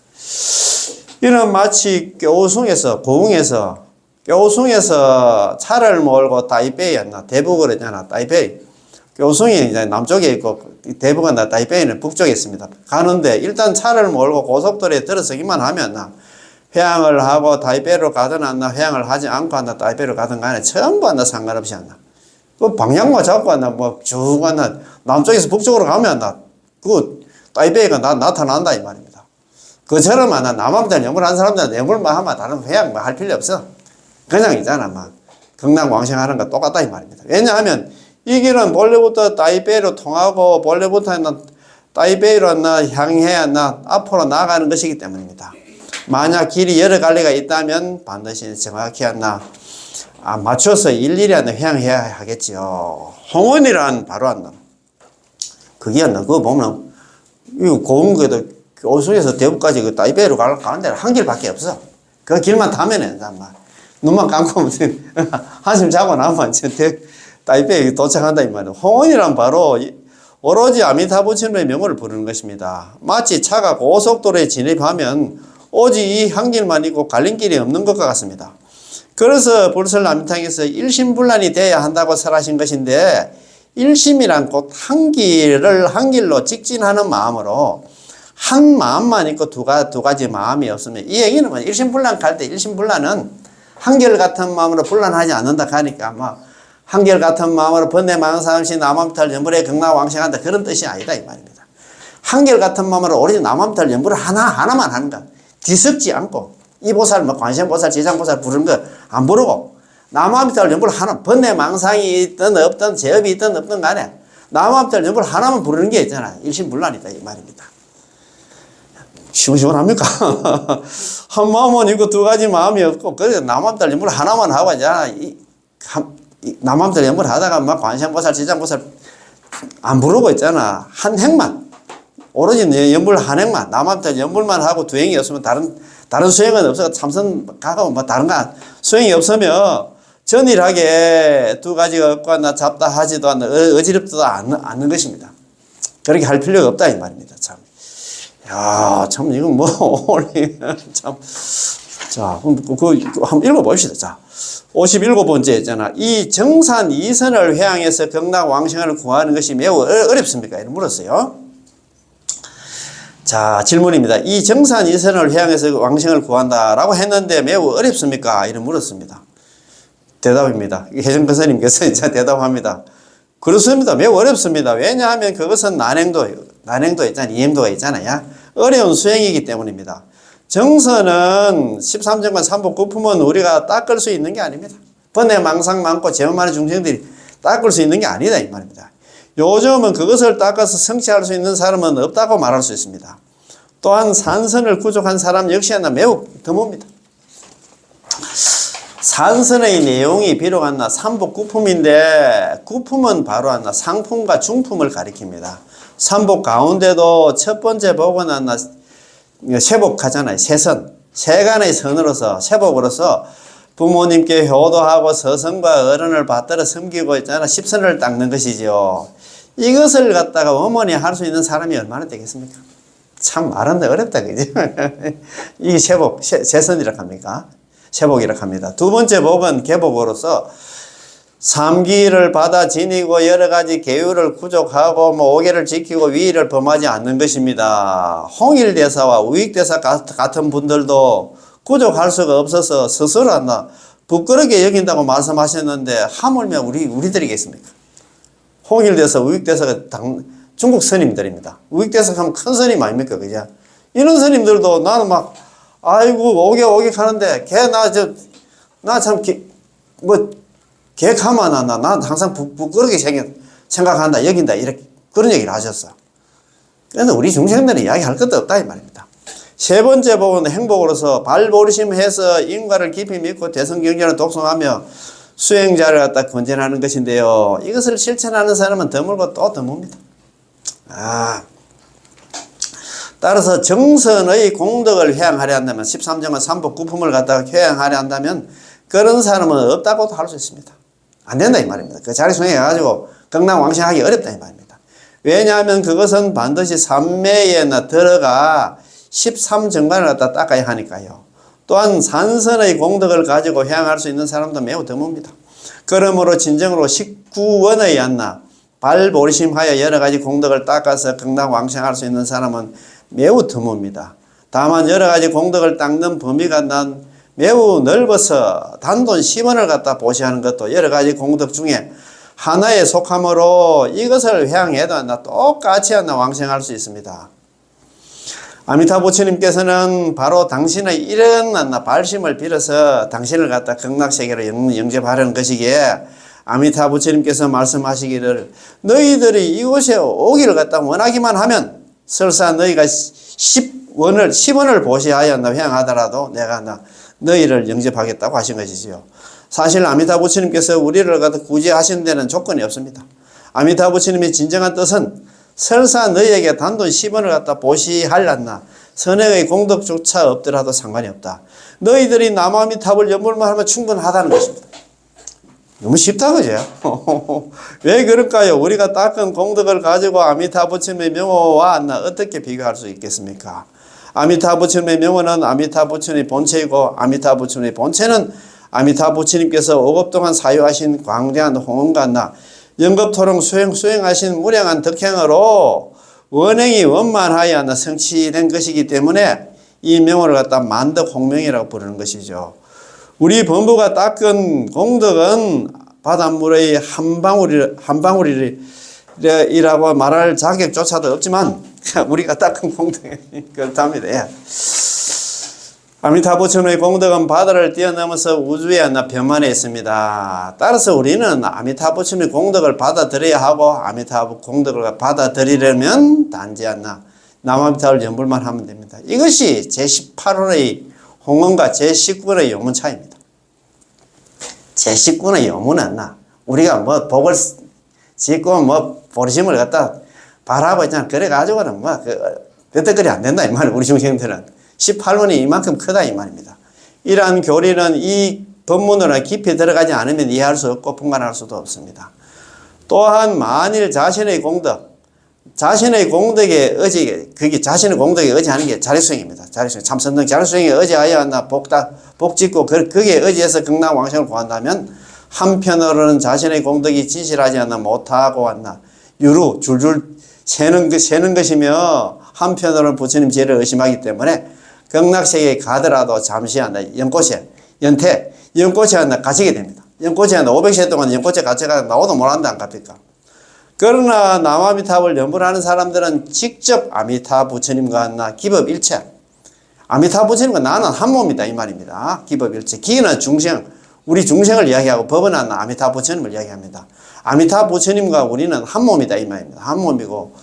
이는 마치 고흥에서 차를 몰고 타이베이였나, 대북을 했잖아. 타이베이. 교숭이 이제 남쪽에 있고 대북은 타이베이는 북쪽에 있습니다. 가는데 일단 차를 몰고 고속도로에 들어서기만 하면 회양을 하고 타이베이로 가든 회양을 하지 않고 타이베이로 가든 간에 전부 상관없이 그 방향만 잡고 쭉 남쪽에서 북쪽으로 가면 그 타이베이가 나타난다 이 말입니다. 그처럼 남함들 연구를 하는 사람들은 연구만 하면 다른 회양 할 필요 없어. 그냥 있잖아. 극락왕생하는 거 똑같다 이 말입니다. 왜냐하면 이 길은 본래부터 타이베이로 통하고 본래부터 타이베이로 향해 앞으로 나아가는 것이기 때문입니다. 만약 길이 여러 갈래가 있다면 반드시 정확히 맞춰서 일일이 회양해야 하겠지요. 홍원이란 바로 그게 그거 보면 이거 고흥에도 오순에서 대구까지 그 타이베이로 가는 데는 한 길밖에 없어. 그 길만 타면은 눈만 감고 한숨 자고 나면 타이베이 도착한다 이 말이에요. 홍원이란 바로 오로지 아미타부처님의 명호를 부르는 것입니다. 마치 차가 고속도로에 진입하면 오직 이 한 길만 있고 갈림길이 없는 것과 같습니다. 그래서 불설남탕에서 일심불란이 돼야 한다고 설하신 것인데, 일심이란 곧 한 길로 직진하는 마음으로 한 마음만 있고 두 가지 마음이 없으면, 이 얘기는 일심불란 갈 때 일심불란은 한결같은 마음으로 불란하지 않는다 하니까 한결같은 마음으로 번뇌망상없이 남함탈 연불에 극락왕생한다 그런 뜻이 아니다 이 말입니다. 한결같은 마음으로 오로지 남함탈 연불을 하나만 하는 것, 뒤섞지 않고 이 보살, 관세음보살, 지장보살 부르는 거 안 부르고, 남함탈 연불 하나, 번뇌망상이 있든 없든 제업이 있든 없든 간에 남함탈 연불 하나만 부르는 게 있잖아. 일심불란이다 이 말입니다. 시원시원합니까? 한 마음은 있고 두 가지 마음이 없고, 그래서 남함탈 연불 하나만 하고 있잖아. 남함탈 연불 하다가 관세음보살, 지장보살 안 부르고 있잖아. 한 행만, 오로지 연불 한 행만, 남함탈 연불만 하고 두 행이 없으면 다른 수행은 없어. 참선 가고 다른 거 수행이 없으면 전일하게 두 가지가 없고 잡다 하지도 않는 어지럽지도 않는 것입니다. 그렇게 할 필요가 없다 이 말입니다. 참. 야, 참 이건 뭐 참. 자, 그럼 한번 읽어봅시다. 자, 57번째 있잖아. 이 정산 이선을 회항해서 극락왕생을 구하는 것이 매우 어렵습니까? 이렇게 물었어요. 자, 질문입니다. 이 정산 이선을 회항해서 왕생을 구한다라고 했는데 매우 어렵습니까? 이렇게 물었습니다. 대답입니다. 혜정근사님께서 이제 대답합니다. 그렇습니다. 매우 어렵습니다. 왜냐하면 그것은 난행도 있잖아요. 이행도가 있잖아요. 어려운 수행이기 때문입니다. 정선은 13정관 삼복구품은 우리가 닦을 수 있는 게 아닙니다. 번뇌 망상 많고 죄업 많은 중생들이 닦을 수 있는 게 아니다 이 말입니다. 요즘은 그것을 닦아서 성취할 수 있는 사람은 없다고 말할 수 있습니다. 또한 산선을 구족한 사람 역시나 매우 드뭅니다. 산선의 내용이 비록 안나 삼복구품인데 구품은 바로 안나 상품과 중품을 가리킵니다. 삼복 가운데도 첫 번째 복은 안나 세복하잖아요. 세선. 세간의 선으로서 세복으로서 부모님께 효도하고 서성과 어른을 받들어 섬기고 있잖아. 십선을 닦는 것이죠. 이것을 갖다가 어머니 할 수 있는 사람이 얼마나 되겠습니까? 참 말하는데 어렵다 그지? 이게 세복, 세선이라고 합니까? 세복이라고 합니다. 두 번째 복은 계복으로서 삼기를 받아 지니고 여러 가지 계율을 구족하고 오계를 지키고 위의를 범하지 않는 것입니다. 홍일대사와 우익대사 같은 분들도 구족할 수가 없어서 스스로 한다 부끄럽게 여긴다고 말씀하셨는데 하물며 우리들이겠습니까? 홍일대사, 우익대사가 중국 스님들입니다. 우익대사 하면 큰 스님 아닙니까? 그죠? 이런 스님들도 나는 막 아이고 오게 하는데 걔 가만 나 항상 부끄럽게 생각한다 여긴다 이렇게 그런 얘기를 하셨어. 그래서 우리 중생들은 이야기할 것도 없다 이 말입니다. 세 번째 복은 행복으로서 발보리심해서 인과를 깊이 믿고 대성경전을 독송하며 수행자를 갖다 권전하는 것인데요. 이것을 실천하는 사람은 드물고 또 드뭅니다. 따라서 정선의 공덕을 회양하려 한다면 13정은 삼복구품을 갖다가 회양하려 한다면 그런 사람은 없다고도 할 수 있습니다. 안 된다 이 말입니다. 그 자리 수행해가지고 극락왕생하기 어렵다 이 말입니다. 왜냐하면 그것은 반드시 삼매에 들어가 13정관을 갖다 닦아야 하니까요. 또한 산선의 공덕을 가지고 회양할 수 있는 사람도 매우 드뭅니다. 그러므로 진정으로 19원의 안나 발보리심하여 여러 가지 공덕을 닦아서 극락왕생할 수 있는 사람은 매우 드뭅니다. 다만 여러 가지 공덕을 닦는 범위가 매우 넓어서 단돈 10원을 갖다 보시하는 것도 여러 가지 공덕 중에 하나에 속함으로 이것을 회양해도 똑같이 왕생할 수 있습니다. 아미타 부처님께서는 바로 당신의 이런 발심을 빌어서 당신을 갖다 극락세계로 영접하려는 것이기에 아미타 부처님께서 말씀하시기를 너희들이 이곳에 오기를 갖다 원하기만 하면 설사 너희가 10원을 보시하여 회양하더라도 내가 너희를 영접하겠다고 하신 것이지요. 사실 아미타 부처님께서 우리를 갖다 구제하시는 데는 조건이 없습니다. 아미타 부처님의 진정한 뜻은 설사 너희에게 단돈 10원을 갖다 보시할란나 선행의 공덕조차 없더라도 상관이 없다. 너희들이 남아미탑을 연불만 하면 충분하다는 것입니다. 너무 쉽다 그죠? 왜 그럴까요? 우리가 닦은 공덕을 가지고 아미타 부처님의 명호와 어떻게 비교할 수 있겠습니까? 아미타 부처님의 명호는 아미타 부처님의 본체이고 아미타 부처님의 본체는 아미타 부처님께서 5급 동안 사유하신 광대한 홍언과 영겁토록 수행하신 무량한 덕행으로 원행이 원만하여 성취된 것이기 때문에 이 명호를 갖다 만덕 홍명이라고 부르는 것이죠. 우리 범부가 닦은 공덕은 바닷물의 한 방울이라고 말할 자격조차도 없지만 우리가 닦은 공덕이 그렇답니다. 아미타 부처님의 공덕은 바다를 뛰어넘어서 우주에 변만해 있습니다. 따라서 우리는 아미타 부처님의 공덕을 받아들여야 하고 아미타 공덕을 받아들이려면 단지 남아미타를 연불만 하면 됩니다. 이것이 제18원의 홍언과 제19원의 요문 차이입니다. 제19원의 요문은 우리가 복을 짓고 보리심을 갖다 바라고 있잖아. 그래가지고는 뼈대거리 안 된다 이 말이에요. 우리 중생들은 18원이 이만큼 크다 이 말입니다. 이러한 교리는 이 법문으로 깊이 들어가지 않으면 이해할 수 없고 분간할 수도 없습니다. 또한 만일 자신의 공덕 자신의 공덕에 의지, 그게 자신의 공덕에 의지하는 게 자력수행입니다. 자력수행. 참선등 자력수행에 의지하여 나 복 짓고 거기에 의지해서 극락왕생을 구한다면 한편으로는 자신의 공덕이 진실하지 않나 못하고 왔나 유루 줄줄 새는 것이며 한편으로는 부처님 지혜를 의심하기 때문에 극락세계에 가더라도 잠시 한다. 연꽃에 연꽃에 한다 갇히게 됩니다. 연꽃에 한다 500세 동안 연꽃에 갇혀가 나오도 못한다 안 갚니까? 그러나 남아미타불을 연불하는 사람들은 직접 아미타 부처님과 한나 기법일체. 아미타 부처님과 나는 한 몸이다 이 말입니다. 기법일체. 기는 중생, 우리 중생을 이야기하고 법은 한나 아미타 부처님을 이야기합니다. 아미타 부처님과 우리는 한 몸이다 이 말입니다. 한 몸이고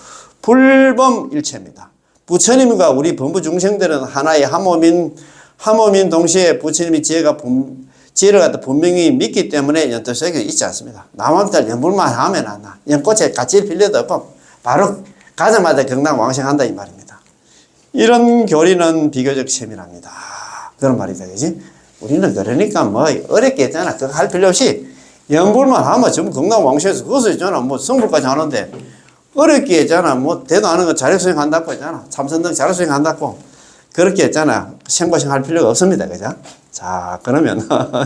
불범일체입니다. 부처님과 우리 범부 중생들은 하나의 한 몸인 동시에 부처님의 지혜를 갖다 분명히 믿기 때문에 연토속에 있지 않습니다. 남한들 연불만 하면 안 나. 연꽃에 같이 필요도 없고 바로 가자마자 극락왕생한다 이 말입니다. 이런 교리는 비교적 세밀합니다. 그런 말이다, 그지? 우리는 그러니까 뭐 어렵게 했잖아. 그거 할 필요 없이 연불만 하면 전부 극락왕생해서 그것을 있잖아. 뭐 성불까지 하는데 어렵게 했잖아. 뭐 대도 하는 거 자력수행 한다고 했잖아. 참선등 자력수행 한다고. 그렇게 했잖아. 생고생 할 필요가 없습니다. 그죠? 자, 그러면